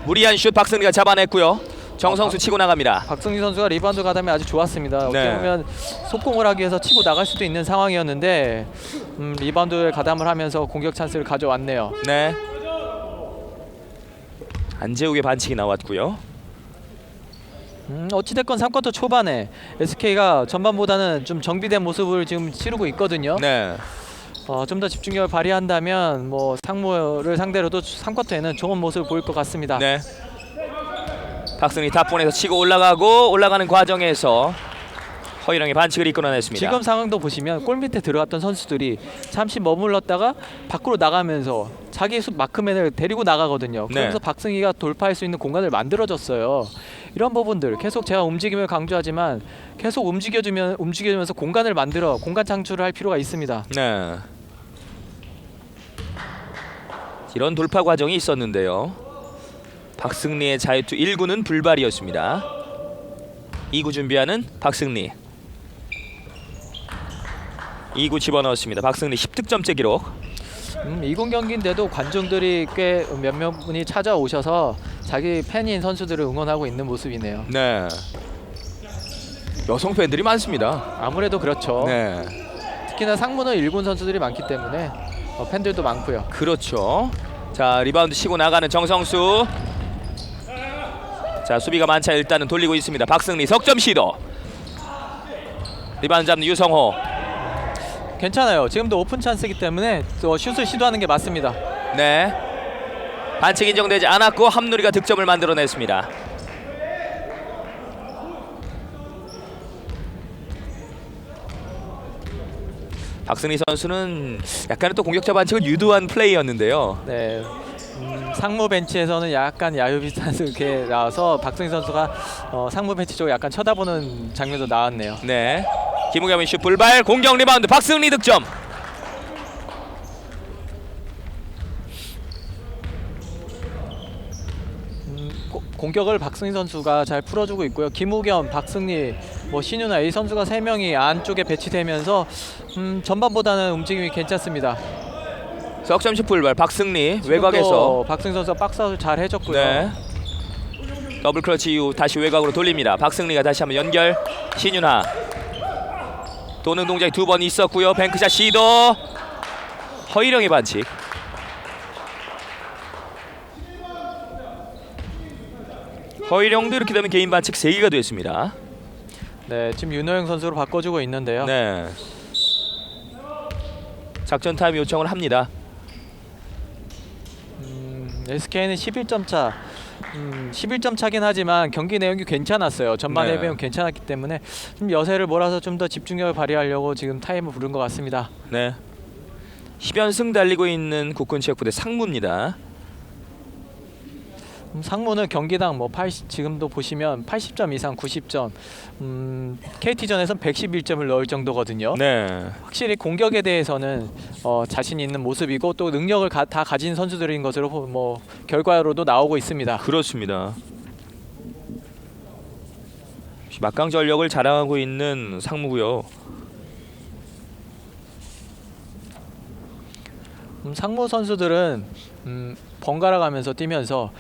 무리한 슛 박승리가 잡아냈고요. 정성수 치고 나갑니다. 박승희 선수가 리바운드 가담이 아주 좋았습니다. 어떻게 네. 보면 속공을 하기 위해서 치고 나갈 수도 있는 상황이었는데 리바운드를 가담을 하면서 공격 찬스를 가져왔네요. 네. 안재욱의 반칙이 나왔고요. 어찌됐건 3쿼터 초반에 SK가 전반보다는 좀 정비된 모습을 지금 치르고 있거든요. 네. 좀 더 집중력을 발휘한다면 뭐 상무를 상대로도 3쿼터에는 좋은 모습을 보일 것 같습니다. 네. 박승리 탑본에서 치고 올라가는 과정에서 허일영의 반칙을 이끌어냈습니다. 지금 상황도 보시면 골 밑에 들어갔던 선수들이 잠시 머물렀다가 밖으로 나가면서 자기 마크맨을 데리고 나가거든요. 그러면서 네. 박승희가 돌파할 수 있는 공간을 만들어줬어요. 이런 부분들 계속 제가 움직임을 강조하지만 계속 움직여주면서 공간을 만들어 공간 창출을 할 필요가 있습니다. 네. 이런 돌파 과정이 있었는데요. 박승리의 자유투 1구는 불발이었습니다. 2구 준비하는 박승리. 2구 집어넣었습니다. 박승리 10득점째 기록. 2군 경기인데도 관중들이 꽤 몇몇 분이 찾아오셔서 자기 팬인 선수들을 응원하고 있는 모습이네요. 네. 여성 팬들이 많습니다. 아무래도 그렇죠. 네. 특히나 상무는 1군 선수들이 많기 때문에 팬들도 많고요. 그렇죠. 자, 리바운드 치고 나가는 정성수. 자, 수비가 많자 일단은 돌리고 있습니다. 박승리 석점 시도. 리바운드 잡는 유성호. 괜찮아요. 지금도 오픈 찬스이기 때문에 슛을 시도하는 게 맞습니다. 네. 반칙 인정되지 않았고 함누리가 득점을 만들어냈습니다. 박승리 선수는 약간은 또 공격자 반칙을 유도한 플레이였는데요. 네. 상무 벤치에서는 약간 야유 비슷한 게 나와서 박승희 선수가 상무 벤치 쪽을 약간 쳐다보는 장면도 나왔네요. 네. 김우겸의 슛 불발, 공격 리바운드 박승리 득점. 공격을 박승희 선수가 잘 풀어주고 있고요. 김우겸, 박승리, 신윤아 이 선수가 3명이 안쪽에 배치되면서 전반보다는 움직임이 괜찮습니다. 석점슛 불발 박승리 외곽에서 박승희 선수가 박스아웃을 잘 해줬고요. 네. 더블 클러치 이후 다시 외곽으로 돌립니다. 박승리가 다시 한번 연결. 신윤아 도는 동작이 2번 있었고요. 뱅크샷 시도. 허일영의 반칙. 허일영도 이렇게 되면 개인 반칙 3개가 됐습니다. 네, 지금 윤호영 선수로 바꿔주고 있는데요. 네. 작전 타임 요청을 합니다. SK는 11점 차. 11점 차긴 하지만 경기 내용이 괜찮았어요. 전반에 네. 비하면 괜찮았기 때문에 좀 여세를 몰아서 좀 더 집중력을 발휘하려고 지금 타임을 부른 것 같습니다. 네. 10연승 달리고 있는 국군체육부대 상무입니다. 상무는 경기당 지금도 보시면 80점 이상 90점. KT전에서는 111점을 넣을 정도거든요. 네. 확실히 공격에 대해서는 자신 있는 모습이고 또 능력을 다 가진 선수들인 것으로 결과로도 나오고 있습니다. 그렇습니다. 막강 전력을 자랑하고 있는 상무고요. 상무 선수들은 번갈아 가면서 뛰면서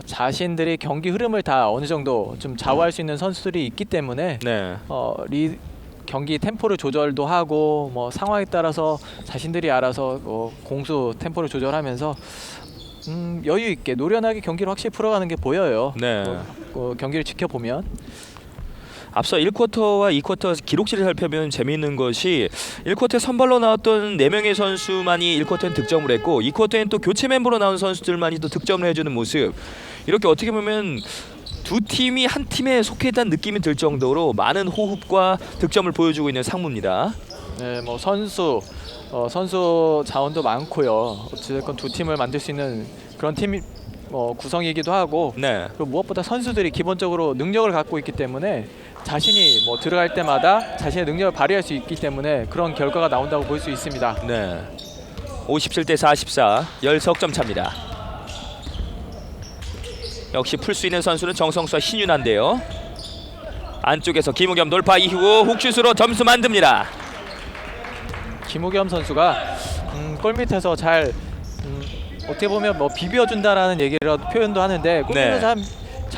자신들이 경기 흐름을 다 어느 정도 좀 좌우할 수 있는 선수들이 있기 때문에 네. 경기 템포를 조절도 하고 상황에 따라서 자신들이 알아서 공수 템포를 조절하면서 여유 있게 노련하게 경기를 확실히 풀어가는 게 보여요. 네. 경기를 지켜보면. 앞서 1쿼터와 2쿼터 기록실을 살펴보면 재미있는 것이 1쿼터에 선발로 나왔던 4명의 선수만이 1쿼터엔 득점을 했고 2쿼터엔 또 교체 멤버로 나온 선수들만이 또 득점을 해주는 모습. 이렇게 어떻게 보면 두 팀이 한 팀에 속해 있다는 느낌이 들 정도로 많은 호흡과 득점을 보여주고 있는 상무입니다. 네, 선수 자원도 많고요. 어쨌든 두 팀을 만들 수 있는 그런 팀 구성이기도 하고. 네. 그리고 무엇보다 선수들이 기본적으로 능력을 갖고 있기 때문에 자신이 들어갈 때마다 자신의 능력을 발휘할 수 있기 때문에 그런 결과가 나온다고 볼 수 있습니다. 네. 57대 44, 10석점 차입니다. 역시 풀 수 있는 선수는 정성수와 신윤아인데요. 안쪽에서 김우겸 돌파 이후 훅슛으로 점수 만듭니다. 김우겸 선수가 골밑에서 잘 어떻게 보면 비벼준다라는 얘기를 표현도 하는데 골밑에서 잘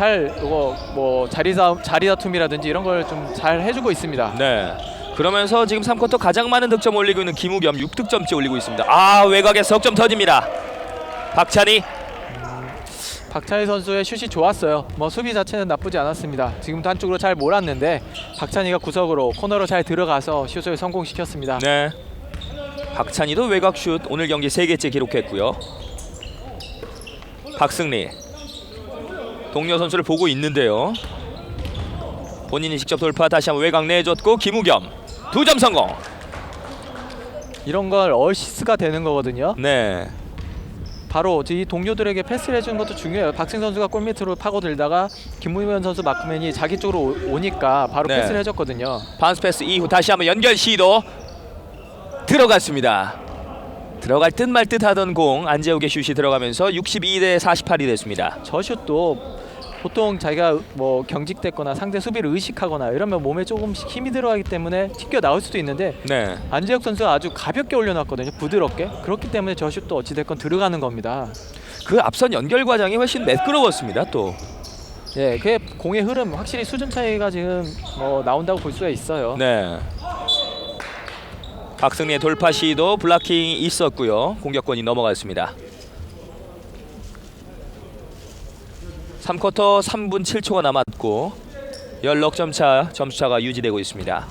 잘 이거 뭐 자리 다툼이라든지 이런 걸 좀 잘 해주고 있습니다. 네. 그러면서 지금 3쿼터 가장 많은 득점 올리고 있는 김우겸 6득점째 올리고 있습니다. 아, 외곽에 석점 터집니다. 박찬희. 박찬희 선수의 슛이 좋았어요. 뭐 수비 자체는 나쁘지 않았습니다. 지금도 한쪽으로 잘 몰았는데 박찬희가 구석으로 코너로 잘 들어가서 슛을 성공시켰습니다. 네. 박찬희도 외곽 슛 오늘 경기 3개째 기록했고요. 박승리. 동료 선수를 보고 있는데요. 본인이 직접 돌파, 다시 한번 외곽 내줬고 김우겸 2점 성공. 이런 걸 어시스트가 되는 거거든요. 네. 바로 이 동료들에게 패스를 해주는 것도 중요해요. 박승 선수가 골밑으로 파고들다가 김우겸 선수 마크맨이 자기 쪽으로 오니까 바로 네. 패스를 해줬거든요. 바운스 패스 이후 다시 한번 연결 시도 들어갔습니다. 들어갈 듯 말 듯 하던 공 안재욱의 슛이 들어가면서 62대 48이 됐습니다. 저 슛도 보통 자기가 뭐 경직됐거나 상대 수비를 의식하거나 이러면 몸에 조금씩 힘이 들어가기 때문에 튕겨 나올 수도 있는데 네. 안재욱 선수가 아주 가볍게 올려놨거든요. 부드럽게. 그렇기 때문에 저 슛도 어찌됐건 들어가는 겁니다. 그 앞선 연결 과정이 훨씬 매끄러웠습니다. 또. 예, 그게 공의 흐름 확실히 수준 차이가 지금 나온다고 볼 수가 있어요. 네. 박승리의 돌파 시도 블락킹이 있었고요. 공격권이 넘어갔습니다. 3쿼터 3분 7초가 남았고 16점 차 점수차가 유지되고 있습니다.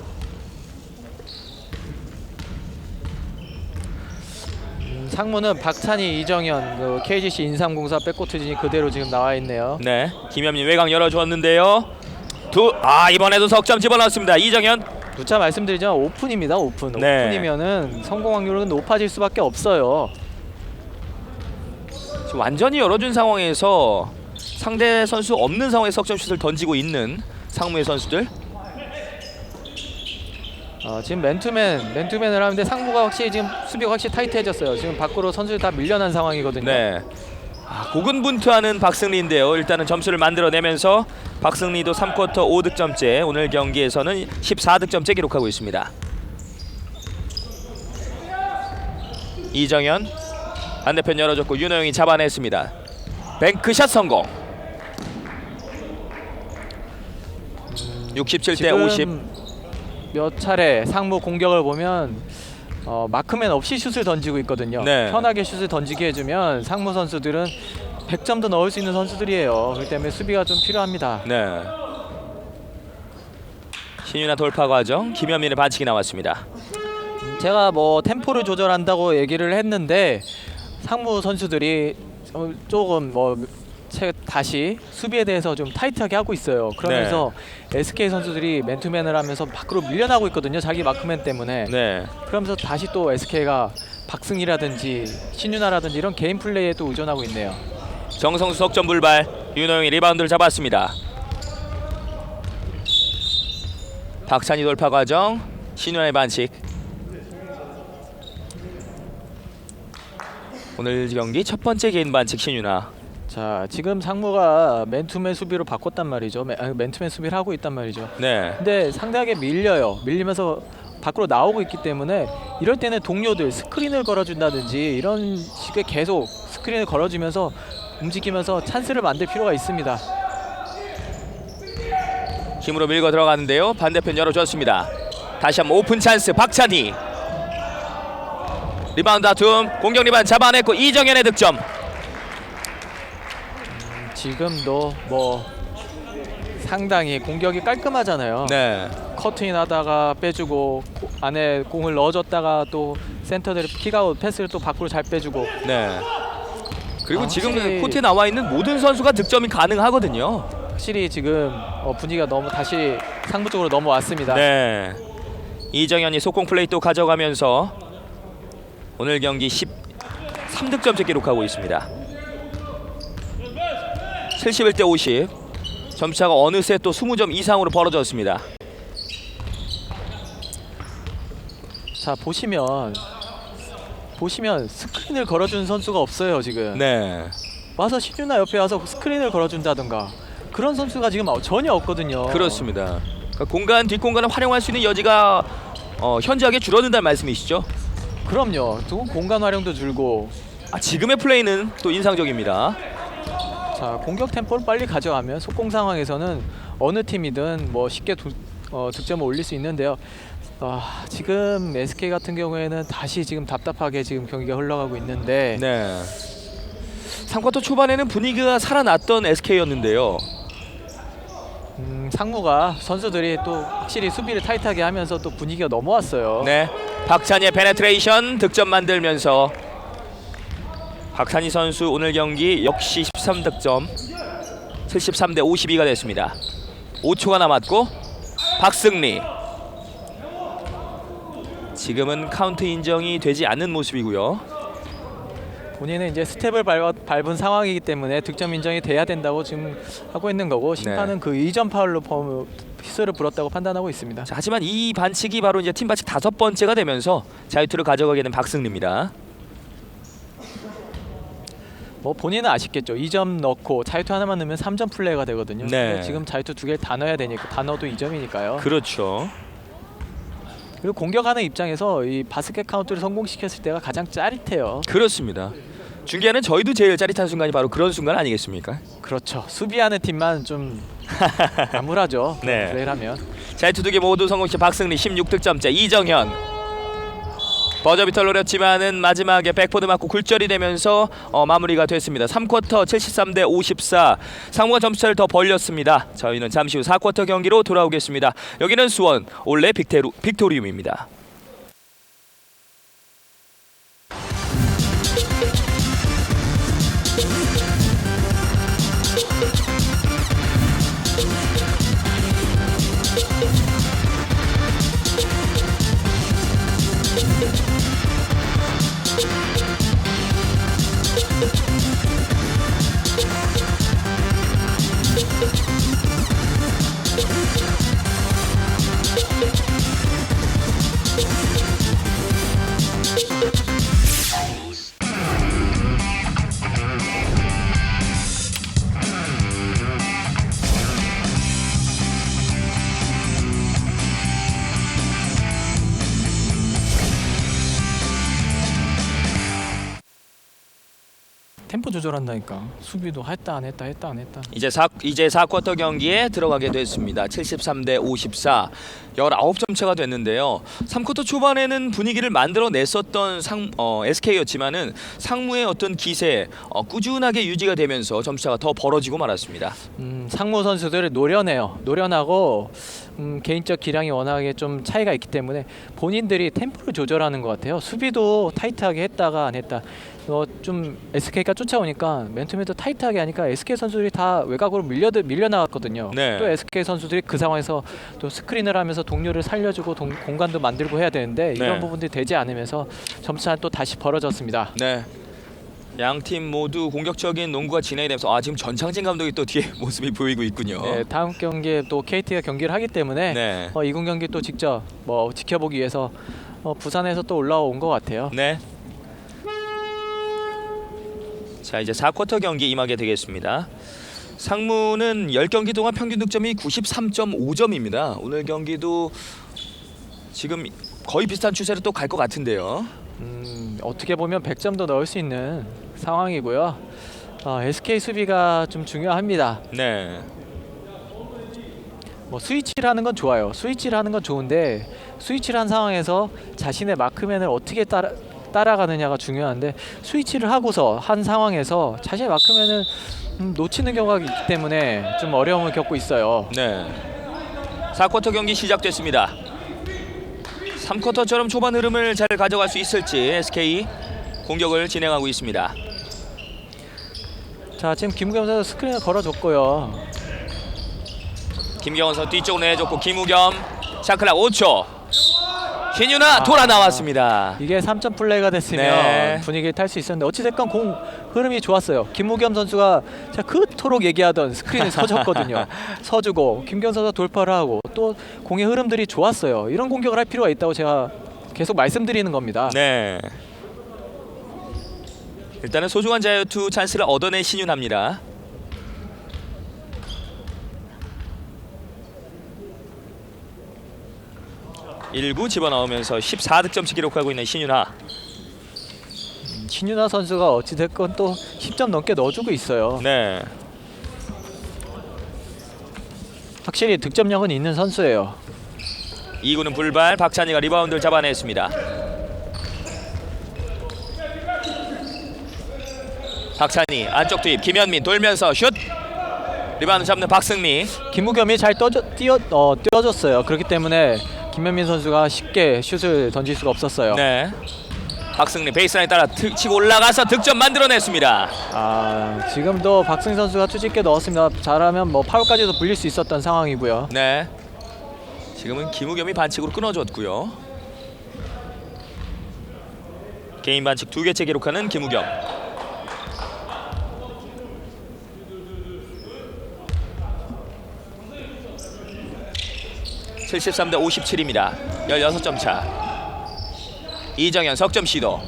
상무는 박찬희, 이정현, 그 KGC 인삼공사 백코트진이 그대로 지금 나와 있네요. 네, 김현민 외곽 열어주었는데요. 이번에도 석점 집어넣었습니다. 이정현. 누차 말씀드리지만 오픈입니다. 오픈. 네. 오픈이면은 성공 확률은 높아질 수밖에 없어요. 지금 완전히 열어준 상황에서 상대 선수 없는 상황에 석점슛을 던지고 있는 상무의 선수들. 지금 맨투맨을 하는데 상무가 확실히 지금 수비가 확실히 타이트해졌어요. 지금 밖으로 선수들 다 밀려난 상황이거든요. 네. 고군분투하는 박승리인데요. 일단은 점수를 만들어내면서 박승리도 3쿼터 5득점째, 오늘 경기에서는 14득점째 기록하고 있습니다. 이정현 반대편 열어줬고 윤호영이 잡아냈습니다. 뱅크샷 성공. 67대 50. 몇 차례 상무 공격을 보면 마크맨 없이 슛을 던지고 있거든요. 네. 편하게 슛을 던지게 해주면 상무 선수들은 100점도 넣을 수 있는 선수들이에요. 그렇기 때문에 수비가 좀 필요합니다. 네. 신윤아 돌파 과정, 김현민의 반칙이 나왔습니다. 제가 템포를 조절한다고 얘기를 했는데 상무 선수들이 조금 다시 수비에 대해서 좀 타이트하게 하고 있어요. 그러면서 SK 선수들이 맨투맨을 하면서 밖으로 밀려나고 있거든요. 자기 마크맨 때문에. 네. 그러면서 다시 또 SK가 박승희라든지 신윤아라든지 이런 개인 플레이에 또 의존하고 있네요. 정성수 석점 불발, 윤호영이 리바운드를 잡았습니다. 박찬희 돌파 과정, 신윤아의 반칙. 오늘 경기 첫 번째 개인 반칙 신윤아. 자, 지금 상무가 맨투맨 수비로 바꿨단 말이죠. 맨투맨 수비를 하고 있단 말이죠. 네. 근데 상대하게 밀려요. 밀리면서 밖으로 나오고 있기 때문에 이럴 때는 동료들 스크린을 걸어준다든지 이런 식의 계속 스크린을 걸어주면서 움직이면서 찬스를 만들 필요가 있습니다. 힘으로 밀고 들어가는데요. 반대편 열어줬습니다. 다시 한번 오픈 찬스 박찬희. 리바운드 다툼, 공격 리바운드 잡아냈고 이정현의 득점. 지금도 상당히 공격이 깔끔하잖아요. 네. 커트인 하다가 빼주고 안에 공을 넣어줬다가 또 센터들이 킥아웃 패스를 또 밖으로 잘 빼주고. 네. 그리고 지금 확실히 코트에 나와 있는 모든 선수가 득점이 가능하거든요. 확실히 지금 분위기가 너무 다시 상부 쪽으로 넘어왔습니다. 네. 이정현이 속공 플레이 또 가져가면서 오늘 경기 13득점째 기록하고 있습니다. 71대 50. 점수차가 어느새 또 20점 이상으로 벌어졌습니다. 자, 보시면 스크린을 걸어주는 선수가 없어요 지금. 네. 와서 신윤아 옆에 와서 스크린을 걸어준다든가 그런 선수가 지금 전혀 없거든요. 그렇습니다. 그러니까 뒷공간을 활용할 수 있는 여지가 현저하게 줄어든다는 말씀이시죠? 그럼요. 또 공간 활용도 줄고. 지금의 플레이는 또 인상적입니다. 자, 공격 템포를 빨리 가져가면 속공 상황에서는 어느 팀이든 뭐 쉽게 득점을 올릴 수 있는데요. 지금 SK 같은 경우에는 다시 지금 답답하게 지금 경기가 흘러가고 있는데 네. 3쿼터 초반에는 분위기가 살아났던 SK였는데요. 상무가 선수들이 또 확실히 수비를 타이트하게 하면서 또 분위기가 넘어왔어요. 네. 박찬희의 페네트레이션 득점 만들면서 박찬희 선수 오늘 경기 역시 13득점 73대 52가 됐습니다. 5초가 남았고 박승리 지금은 카운트 인정이 되지 않는 모습이고요. 본인은 이제 스텝을 밟은 상황이기 때문에 득점 인정이 돼야 된다고 지금 하고 있는 거고 심판은 그 이전 파울로 휘슬을 불었다고 판단하고 있습니다. 자, 하지만 이 반칙이 바로 이제 팀 반칙 5번째가 되면서 자유투를 가져가게 된 박승리입니다. 뭐 본인은 아쉽겠죠. 2점 넣고 자유투 하나만 넣으면 3점 플레이가 되거든요. 네. 근데 지금 자유투 2개를 다 넣어야 되니까 다 넣어도 2점이니까요. 그렇죠. 그리고 공격하는 입장에서 이 바스켓 카운트를 성공시켰을 때가 가장 짜릿해요. 그렇습니다. 중계하는 저희도 제일 짜릿한 순간이 바로 그런 순간 아니겠습니까? 그렇죠. 수비하는 팀만 좀 암울하죠. 네. 플레이를 하면. 자유투 2개 모두 성공시 박승리 16득점째. 이정현 버저비터를 노렸지만은 마지막에 백보드 맞고 굴절이 되면서 마무리가 됐습니다. 3쿼터 73대 54 상무가 점수차를 더 벌렸습니다. 저희는 잠시 후 4쿼터 경기로 돌아오겠습니다. 여기는 수원 올레 빅토리움입니다. 템포 조절한다니까. 수비도 했다 안 했다. 이제 4쿼터 경기에 들어가게 됐습니다. 73대 54 19점 차가 됐는데요. 3쿼터 초반에는 분위기를 만들어냈었던 SK였지만은 상무의 어떤 기세 꾸준하게 유지가 되면서 점수차가 더 벌어지고 말았습니다. 상무 선수들을 노련하고 개인적 기량이 워낙에 좀 차이가 있기 때문에 본인들이 템포를 조절하는 것 같아요. 수비도 타이트하게 했다가 안 했다. 좀 SK가 쫓아오니까 맨투맨도 타이트하게 하니까 SK 선수들이 다 외곽으로 밀려나갔거든요. 네. 또 SK 선수들이 그 상황에서 또 스크린을 하면서 동료를 살려주고 공간도 만들고 해야 되는데 이런 네. 부분들이 되지 않으면서 점수차는 또 다시 벌어졌습니다. 네. 양 팀 모두 공격적인 농구가 진행이 되면서 지금 전창진 감독이 또 뒤에 모습이 보이고 있군요. 네, 다음 경기에 또 KT가 경기를 하기 때문에 네. 이군 경기 또 직접 지켜보기 위해서 부산에서 또 올라온 것 같아요. 네. 자, 이제 4쿼터 경기 임하게 되겠습니다. 상무는 10경기 동안 평균 득점이 93.5점입니다. 오늘 경기도 지금 거의 비슷한 추세로 또 갈 것 같은데요. 어떻게 보면 100점도 넣을 수 있는 상황이고요. SK 수비가 좀 중요합니다. 네. 스위치를 하는 건 좋아요. 스위치를 하는 건 좋은데 스위치를 한 상황에서 자신의 마크맨을 어떻게 따라가느냐가 중요한데 스위치를 하고서 한 상황에서 자신의 마크맨을 놓치는 경우가 있기 때문에 좀 어려움을 겪고 있어요. 네. 4쿼터 경기 시작됐습니다. 3쿼터처럼 초반 흐름을 잘 가져갈 수 있을지 SK 공격을 진행하고 있습니다. 자, 지금 김우겸 선수 스크린을 걸어줬고요. 김경원 선수 뒤쪽으로 내줬고 김우겸 샤클락 5초. 신윤아 돌아 나왔습니다. 이게 3점 플레이가 됐으면 네. 분위기를 탈 수 있었는데 어찌됐건 공 흐름이 좋았어요. 김우겸 선수가 제가 그토록 얘기하던 스크린을 서줬거든요. 서주고 김경 선수가 돌파를 하고 또 공의 흐름들이 좋았어요. 이런 공격을 할 필요가 있다고 제가 계속 말씀드리는 겁니다. 네. 일단은 소중한 자유투 찬스를 얻어낸 신윤아입니다. 일부 집어넣으면서 14득점씩 기록하고 있는 신윤아. 신윤아 선수가 어찌됐건 또 10점 넘게 넣어주고 있어요. 네. 확실히 득점력은 있는 선수예요. 2구는 불발, 박찬희가 리바운드를 잡아냈습니다. 박찬희 안쪽 투입, 김현민 돌면서 슛. 리바운드 잡는 박승리. 김우겸이 잘 띄워줬어요. 그렇기 때문에 김현민 선수가 쉽게 슛을 던질 수가 없었어요. 네. 박승리 베이스라인 따라 치고 올라가서 득점 만들어냈습니다. 지금도 박승희 선수가 투집게 넣었습니다. 잘하면 뭐 파울까지도 불릴 수 있었던 상황이고요. 네. 지금은 김우겸이 반칙으로 끊어줬고요. 개인 반칙 2개째 기록하는 김우겸. (73대 57입니다) 16점 차. 이정현 석점 시도.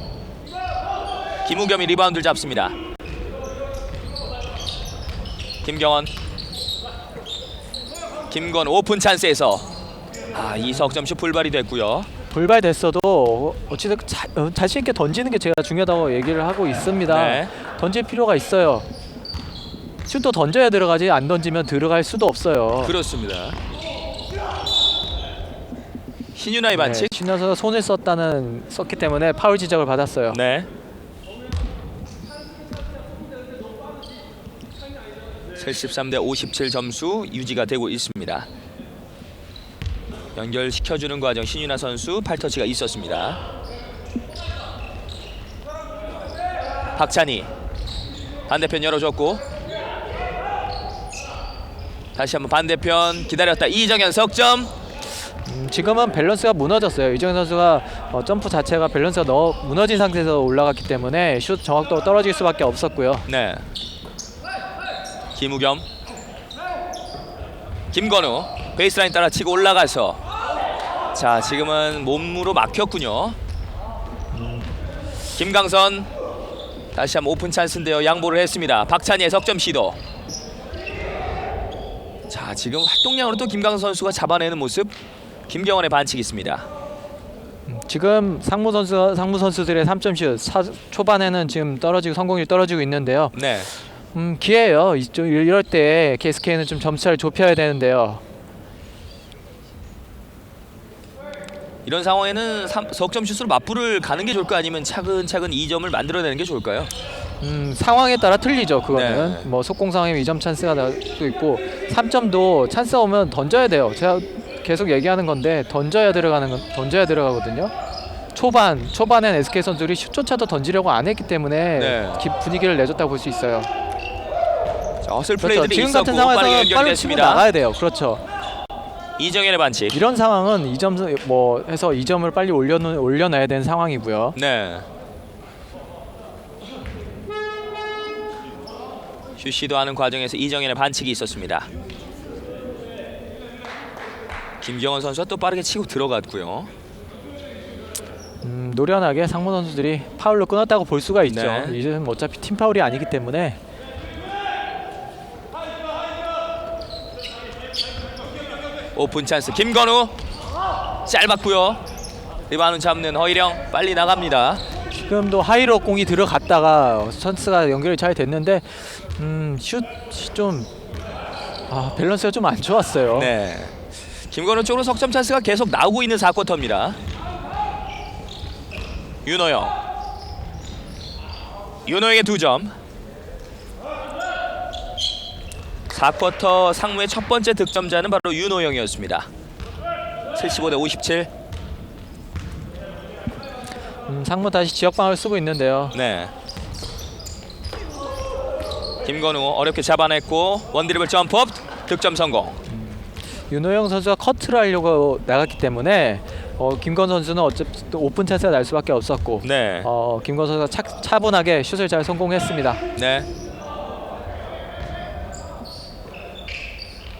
김우겸이 리바운드를 잡습니다. 김경원, 김건 오픈 찬스에서 이 석점슛 불발이 됐고요. 불발됐어도 어찌됐든 자신 있게 던지는 게 제가 중요하다고 얘기를 하고 있습니다. 네. 던질 필요가 있어요. 슛도 던져야 들어가지 안 던지면 들어갈 수도 없어요. 그렇습니다. 신윤아의 반칙. 신윤아 선수가 손을 썼기 때문에 파울 지적을 받았어요. 네. 73대 57 점수 유지가 되고 있습니다. 연결시켜주는 과정 신윤아 선수 팔터치가 있었습니다. 박찬희 반대편 열어줬고 다시 한번 반대편 기다렸다. 이정현 석점. 지금은 밸런스가 무너졌어요. 이정현 선수가 점프 자체가 밸런스가 무너진 상태에서 올라갔기 때문에 슛 정확도가 떨어질 수밖에 없었고요. 네. 김우겸, 김건우 베이스라인 따라 치고 올라가서 자 지금은 몸으로 막혔군요. 김강선 다시 한번 오픈 찬스인데요. 양보를 했습니다. 박찬희의 석점 시도. 자 지금 활동량으로 또 김강선 선수가 잡아내는 모습. 김경원의 반칙이 있습니다. 지금 상무 선수들의 3점슛 초반에는 지금 성공률이 떨어지고 있는데요. 네. 기회예요. 이럴 때 SK는 좀 점수차를 좁혀야 되는데요. 이런 상황에는 석점 슛으로 맞불을 가는 게 좋을까 아니면 차근차근 2점을 만들어내는 게 좋을까요? 상황에 따라 틀리죠. 그거는 네. 뭐 속공 상황이면 2점 찬스가 날 수도 있고 3점도 찬스가 오면 던져야 돼요. 제가 계속 얘기하는 건데 던져야 들어가거든요. 초반엔 SK 선수들이 슛조차도 던지려고 안 했기 때문에 네. 분위기를 내줬다고 볼 수 있어요. 자, 허슬 그렇죠. 플레이들이 지금 있었고 같은 상황에서 빠르게 빨리 치고 연결됐습니다. 나가야 돼요. 그렇죠. 이정현의 반칙. 이런 상황은 2점 뭐 해서 2점을 빨리 올려놔야 되는 상황이고요. 네. 슛 시도하는 과정에서 이정현의 반칙이 있었습니다. 김경원 선수가 또 빠르게 치고 들어갔고요. 노련하게 상무 선수들이 파울로 끊었다고 볼 수가 있죠. 네. 이제는 어차피 팀 파울이 아니기 때문에. 오픈 찬스 김건우 짧았고요. 리바운드 잡는 허일영 빨리 나갑니다. 지금도 하이로 공이 들어갔다가 찬스가 연결이 잘 됐는데 슛이 좀 밸런스가 좀 안 좋았어요. 네. 김건우 쪽으로 석점 찬스가 계속 나오고 있는 4쿼터입니다. 윤호영의 2점. 4쿼터 상무의 첫 번째 득점자는 바로 윤호영이었습니다. 75대 57. 상무 다시 지역방을 쓰고 있는데요. 네. 김건우 어렵게 잡아냈고 원드리블 점프업 득점 성공. 윤호영 선수가 커트를 하려고 나갔기 때문에 김건 선수는 어차피 또 오픈 찬스가 날 수밖에 없었고 네. 김건 선수가 차분하게 슛을 잘 성공했습니다. 네.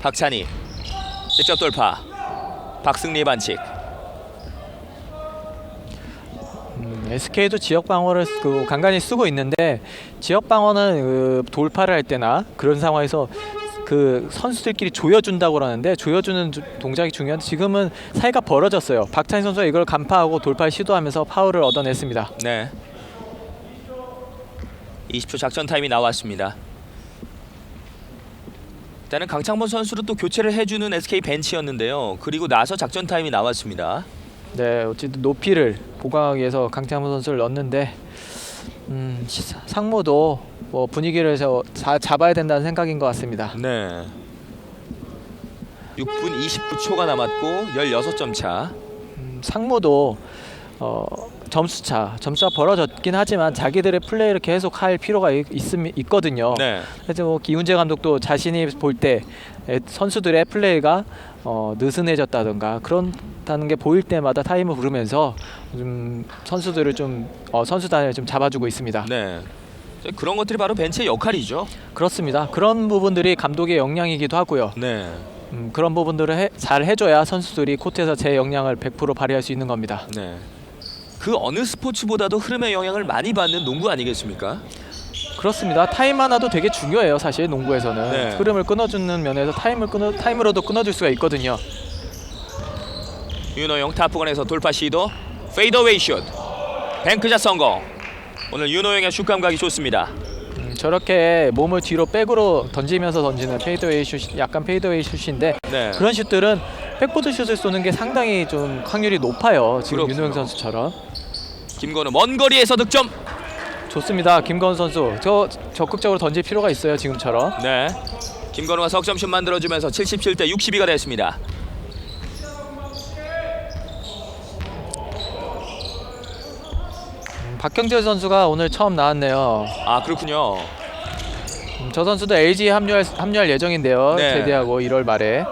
박찬희 직접 돌파. 박승리의 반칙. SK도 지역 방어를 간간히 쓰고 있는데 지역 방어는 돌파를 할 때나 그런 상황에서 선수들끼리 조여준다고 그러는데 조여주는 동작이 중요한데 지금은 사이가 벌어졌어요. 박찬희 선수가 이걸 간파하고 돌파를 시도하면서 파울을 얻어냈습니다. 네. 20초 작전 타임이 나왔습니다. 일단은 강창범 선수를 또 교체를 해주는 SK 벤치였는데요. 그리고 나서 작전 타임이 나왔습니다. 네, 어쨌든 높이를 보강하기 위해서 강창범 선수를 넣었는데 상무도 뭐 분위기를 잡아야 된다는 생각인 것 같습니다. 네. 6분 29초가 남았고 16점 차. 상무도 점수가 벌어졌긴 하지만 자기들의 플레이를 계속 할 필요가 있거든요. 네. 그래서 뭐 기훈재 감독도 자신이 볼 때 선수들의 플레이가 느슨해졌다든가 그런다는 게 보일 때마다 타임을 부르면서 좀 선수들을 선수단을 좀 잡아주고 있습니다. 네. 그런 것들이 바로 벤치의 역할이죠. 그렇습니다. 그런 부분들이 감독의 역량이기도 하고요. 네. 그런 부분들을 잘 해줘야 선수들이 코트에서 제 역량을 100% 발휘할 수 있는 겁니다. 네. 그 어느 스포츠보다도 흐름의 영향을 많이 받는 농구 아니겠습니까? 그렇습니다. 타임 하나도 되게 중요해요. 사실 농구에서는 네. 흐름을 끊어주는 면에서 타임으로도 끊어줄 수가 있거든요. 윤호영 탑부건에서 돌파 시도, 페이더웨이 슛, 뱅크샷 성공. 오늘 윤호영의 슛 감각이 좋습니다. 저렇게 몸을 뒤로 백으로 던지면서 던지는 페이드웨이 슛, 약간 페이드웨이 슛인데 네. 그런 슛들은 백보드 슛을 쏘는 게 상당히 좀 확률이 높아요. 지금 그렇군요. 윤호영 선수처럼. 김건우 먼 거리에서 득점. 좋습니다. 김건우 선수 적극적으로 던질 필요가 있어요. 지금처럼. 네. 김건우가 석점슛 만들어주면서 77대 62가 됐습니다. 박경재 선수가 오늘 처음 나왔네요. 아 그렇군요. 저 선수도 LG에 합류할 예정인데요. 네. 제대하고 1월 말에.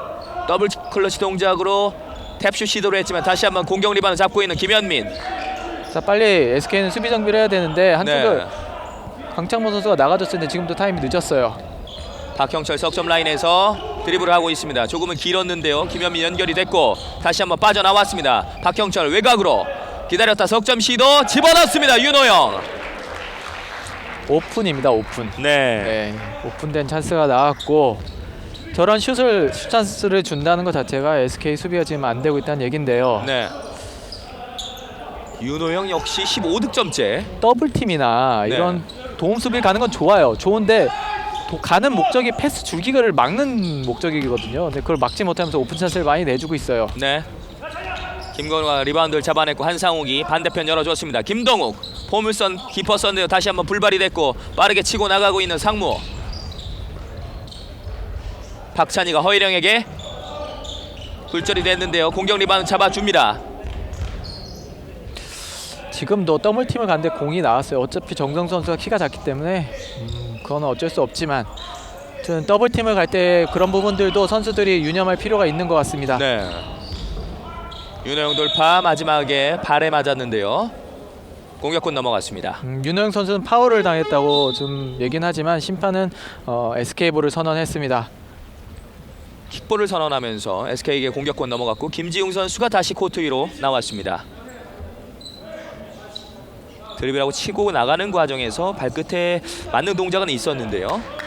더블 클러치 동작으로 탭슛 시도를 했지만 다시 한번 공격 리바운드 잡고 있는 김현민. 자, 빨리 SK는 수비 정비를 해야 되는데 한쪽을 네. 강창모 선수가 나가줬을 때 지금도 타임이 늦었어요. 박형철 석점 라인에서 드리블을 하고 있습니다. 조금은 길었는데요. 김현민 연결이 됐고 다시 한번 빠져나왔습니다. 박형철 외곽으로 기다렸다 석점 시도 집어넣습니다. 윤호영. 오픈입니다. 오픈. 네. 네, 오픈된 찬스가 나왔고 저런 슛 찬스를 준다는 것 자체가 SK 수비가 지금 안 되고 있다는 얘긴데요. 네. 윤호영 역시 15득점째. 더블팀이나 네. 이런 도움 수비 가는 건 좋아요. 좋은데 가는 목적이 패스 줄기를 막는 목적이거든요. 근데 그걸 막지 못하면서 오픈 찬스를 많이 내주고 있어요. 네. 김건우가 리바운드를 잡아냈고 한상욱이 반대편 열어줬습니다. 김동욱 포물선 깊었었는데요. 다시 한번 불발이 됐고 빠르게 치고 나가고 있는 상무. 박찬희가 허일영에게 굴절이 됐는데요. 공격 리바운드 잡아줍니다. 지금도 더블팀을 갔는데 공이 나왔어요. 어차피 정성 선수가 키가 작기 때문에 그건 어쩔 수 없지만 더블팀을 갈 때 그런 부분들도 선수들이 유념할 필요가 있는 것 같습니다. 네. 윤호영 돌파 마지막에 발에 맞았는데요. 공격권 넘어갔습니다. 윤호영 선수는 파울을 당했다고 좀 얘기는 하지만 심판은 SK볼을 선언했습니다. 킥볼을 선언하면서 SK에게 공격권 넘어갔고 김지웅 선수가 다시 코트 위로 나왔습니다. 드리블하고 치고 나가는 과정에서 발끝에 맞는 동작은 있었는데요.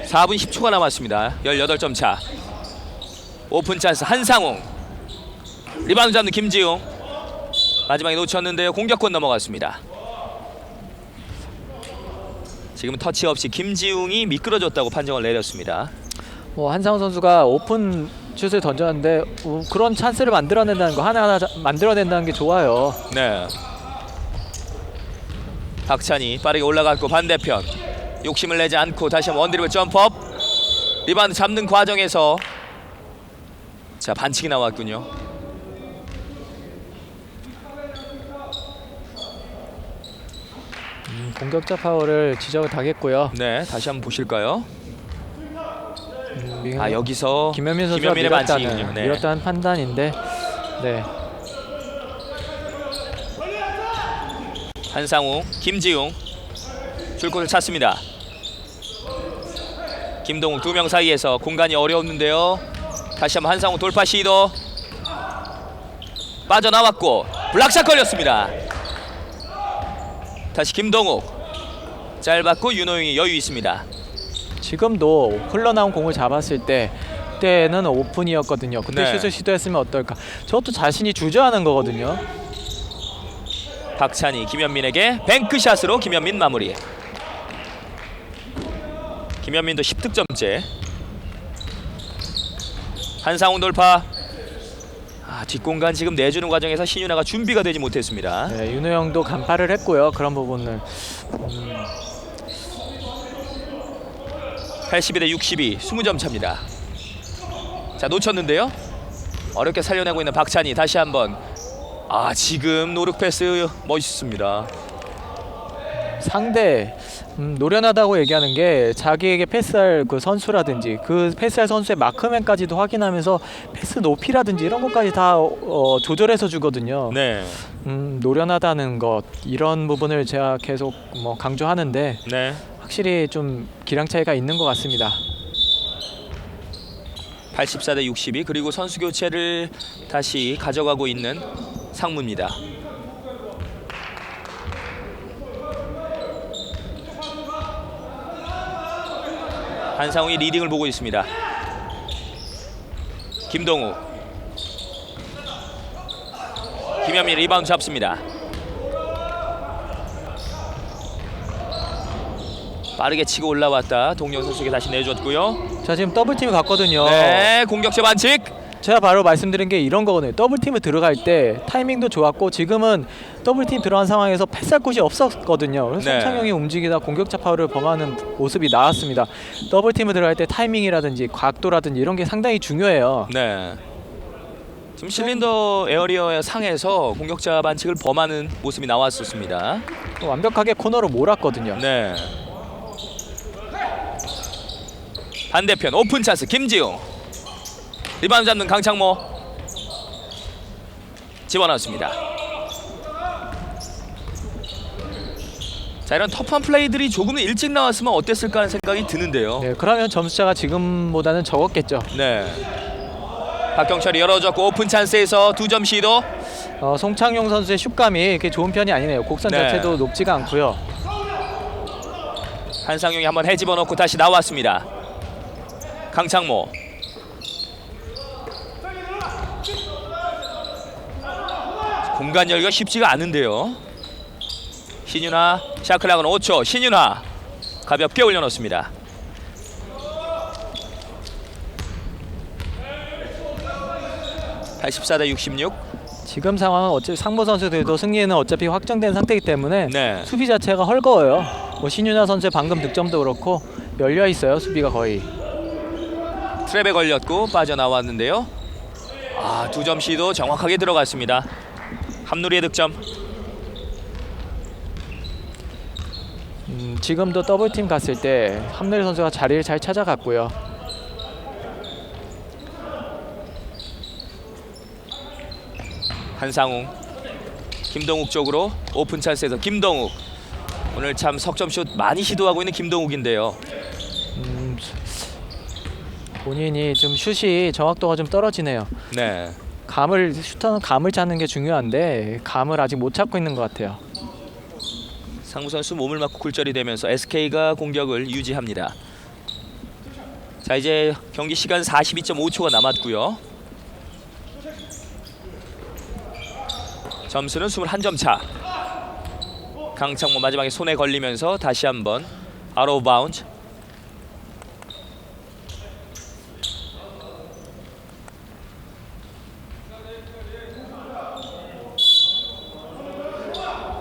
(4분 10초가) 남았습니다. 18점 차. 오픈 찬스 한상웅. 리바운드 잡는 김지웅. 마지막에 놓쳤는데요. 공격권 넘어갔습니다. 지금 터치 없이 김지웅이 미끄러졌다고 판정을 내렸습니다. 한상훈 선수가 오픈 슛을 던졌는데 그런 찬스를 만들어낸다는 거 하나하나 만들어낸다는 게 좋아요. 네. 박찬희 빠르게 올라갔고 반대편 욕심을 내지 않고 다시 한번 원드리블 점프업. 리바운드 잡는 과정에서 자 반칙이 나왔군요. 공격자 파울을 지적을 당했고요. 네, 다시 한번 보실까요? 아, 여기서 김현민 선수가 김현민의 반칙이군요. 네. 밀었다는 판단인데, 네. 한상우, 김지웅 줄곳을 찾습니다. 김동욱 두 명 사이에서 공간이 어려웠는데요. 다시 한번 한상우 돌파 시도. 빠져나왔고 블락샷 걸렸습니다. 다시 김동욱 짧았고 윤호영이 여유 있습니다. 지금도 흘러나온 공을 잡았을 때는 오픈이었거든요. 그때 네. 슛을 시도했으면 어떨까. 저것도 자신이 주저하는 거거든요. 박찬희, 김현민에게 뱅크샷으로 김현민 마무리. 김현민도 10득점째. 한상웅 돌파. 뒷공간 지금 내주는 과정에서 신윤아가 준비가 되지 못했습니다. 네, 윤호영도 간파를 했고요. 그런 부분을 82대 62, 20점 차입니다. 자, 놓쳤는데요. 어렵게 살려내고 있는 박찬희. 다시 한번. 지금 노력 패스 멋있습니다. 상대 노련하다고 얘기하는 게 자기에게 패스할 그 선수라든지 그 패스할 선수의 마크맨까지도 확인하면서 패스 높이라든지 이런 것까지 다 조절해서 주거든요. 네. 노련하다는 것, 이런 부분을 제가 계속 강조하는데 네. 확실히 좀 기량 차이가 있는 것 같습니다. 84대 62, 그리고 선수 교체를 다시 가져가고 있는 상무입니다. 한상웅이 리딩을 보고 있습니다. 김동욱, 김현민 리바운드 잡습니다. 빠르게 치고 올라왔다. 동영 선수에게 다시 내줬고요. 자, 지금 더블팀이 갔거든요. 네, 공격자 반칙. 제가 바로 말씀드린 게 이런 거거든요. 더블팀을 들어갈 때 타이밍도 좋았고, 지금은 더블팀 들어간 상황에서 패스할 곳이 없었거든요. 그래서 네. 송창용이 움직이다 공격자 파울을 범하는 모습이 나왔습니다. 더블팀을 들어갈 때 타이밍이라든지 각도라든지 이런 게 상당히 중요해요. 네. 지금 실린더 에어리어 상에서 공격자 반칙을 범하는 모습이 나왔었습니다. 또 완벽하게 코너로 몰았거든요. 네. 반대편 오픈 찬스 김지웅. 리바운드 잡는 강창모. 집어넣었습니다. 자, 이런 터프한 플레이들이 조금 일찍 나왔으면 어땠을까 하는 생각이 드는데요. 네, 그러면 점수차가 지금보다는 적었겠죠. 네. 박경철이 열어줬고 오픈 찬스에서 2점 시도. 송창용 선수의 슛감이 이렇게 좋은 편이 아니네요. 곡선 네. 자체도 높지가 않고요. 한상용이 한번 해집어넣고 다시 나왔습니다. 강창모. 공간 열기가 쉽지가 않은데요. 신윤아, 샤클락은 5초. 신윤아 가볍게 올려놓습니다. (84대 66) 지금 상황은 어차피 상무 선수들도 승리는 어차피 확정된 상태이기 때문에 네. 수비 자체가 헐거워요. 신윤아 선수의 방금 득점도 그렇고 열려 있어요. 수비가 거의. 트랩에 걸렸고 빠져나왔는데요. 2점 시도 정확하게 들어갔습니다. 함누리의 득점. 지금도 더블팀 갔을 때 함누리 선수가 자리를 잘 찾아갔고요. 한상웅, 김동욱 쪽으로 오픈 찬스에서 김동욱. 오늘 참 석점슛 많이 시도하고 있는 김동욱인데요. 본인이 좀 슛이 정확도가 좀 떨어지네요. 네. 슈터는 감을 찾는 게 중요한데 감을 아직 못 찾고 있는 것 같아요. 상무 선수 몸을 맞고 굴절이 되면서 SK가 공격을 유지합니다. 자, 이제 경기 시간 42.5초가 남았고요. 점수는 21점 차. 강창모 마지막에 손에 걸리면서 다시 한번 아웃 오브 바운드.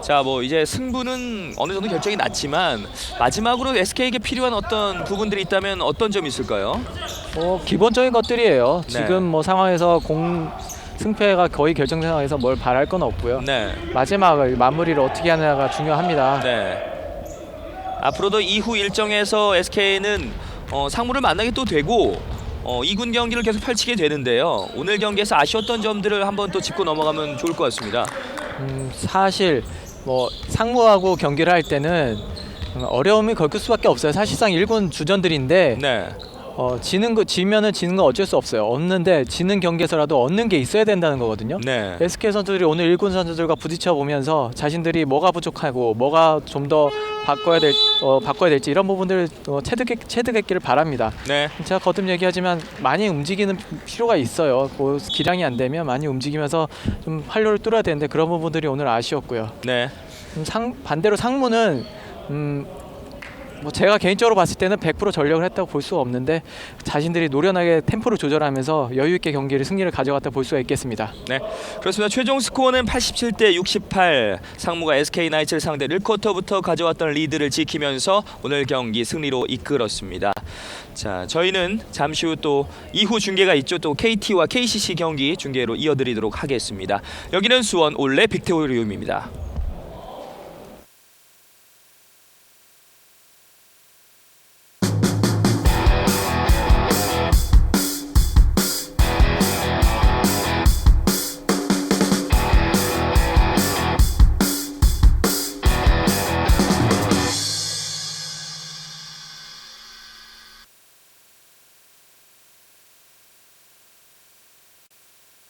자, 이제 승부는 어느 정도 결정이 났지만 마지막으로 SK에게 필요한 어떤 부분들이 있다면 어떤 점이 있을까요? 기본적인 것들이에요. 네. 지금 상황에서 승패가 거의 결정 상황에서 뭘 바랄 건 없고요. 네. 마무리를 어떻게 하느냐가 중요합니다. 네. 앞으로도 이후 일정에서 SK는 상무를 만나게 또 되고 2군 경기를 계속 펼치게 되는데요. 오늘 경기에서 아쉬웠던 점들을 한번 또 짚고 넘어가면 좋을 것 같습니다. 사실 상무하고 경기를 할 때는 어려움이 겪을 수밖에 없어요. 사실상 1군 주전들인데 네. 지면은 지는 건 어쩔 수 없어요. 없는데 지는 경기에서라도 얻는 게 있어야 된다는 거거든요. 네. SK 선수들이 오늘 1군 선수들과 부딪혀 보면서 자신들이 뭐가 부족하고 뭐가 좀 더 바꿔야 될지 이런 부분들을 체득했기를 바랍니다. 네. 제가 거듭 얘기하지만 많이 움직이는 필요가 있어요. 기량이 안 되면 많이 움직이면서 좀 활로를 뚫어야 되는데 그런 부분들이 오늘 아쉬웠고요. 네. 반대로 상무는 뭐 제가 개인적으로 봤을 때는 100% 전력을 했다고 볼 수가 없는데 자신들이 노련하게 템포를 조절하면서 여유 있게 경기를 승리를 가져갔다 볼 수가 있겠습니다. 네, 그렇습니다. 최종 스코어는 87대 68. 상무가 SK 나이츠를 상대로 1쿼터부터 가져왔던 리드를 지키면서 오늘 경기 승리로 이끌었습니다. 자, 저희는 잠시 후 또 이후 중계가 있죠. 또 KT와 KCC 경기 중계로 이어드리도록 하겠습니다. 여기는 수원 올레 빅토리움입니다.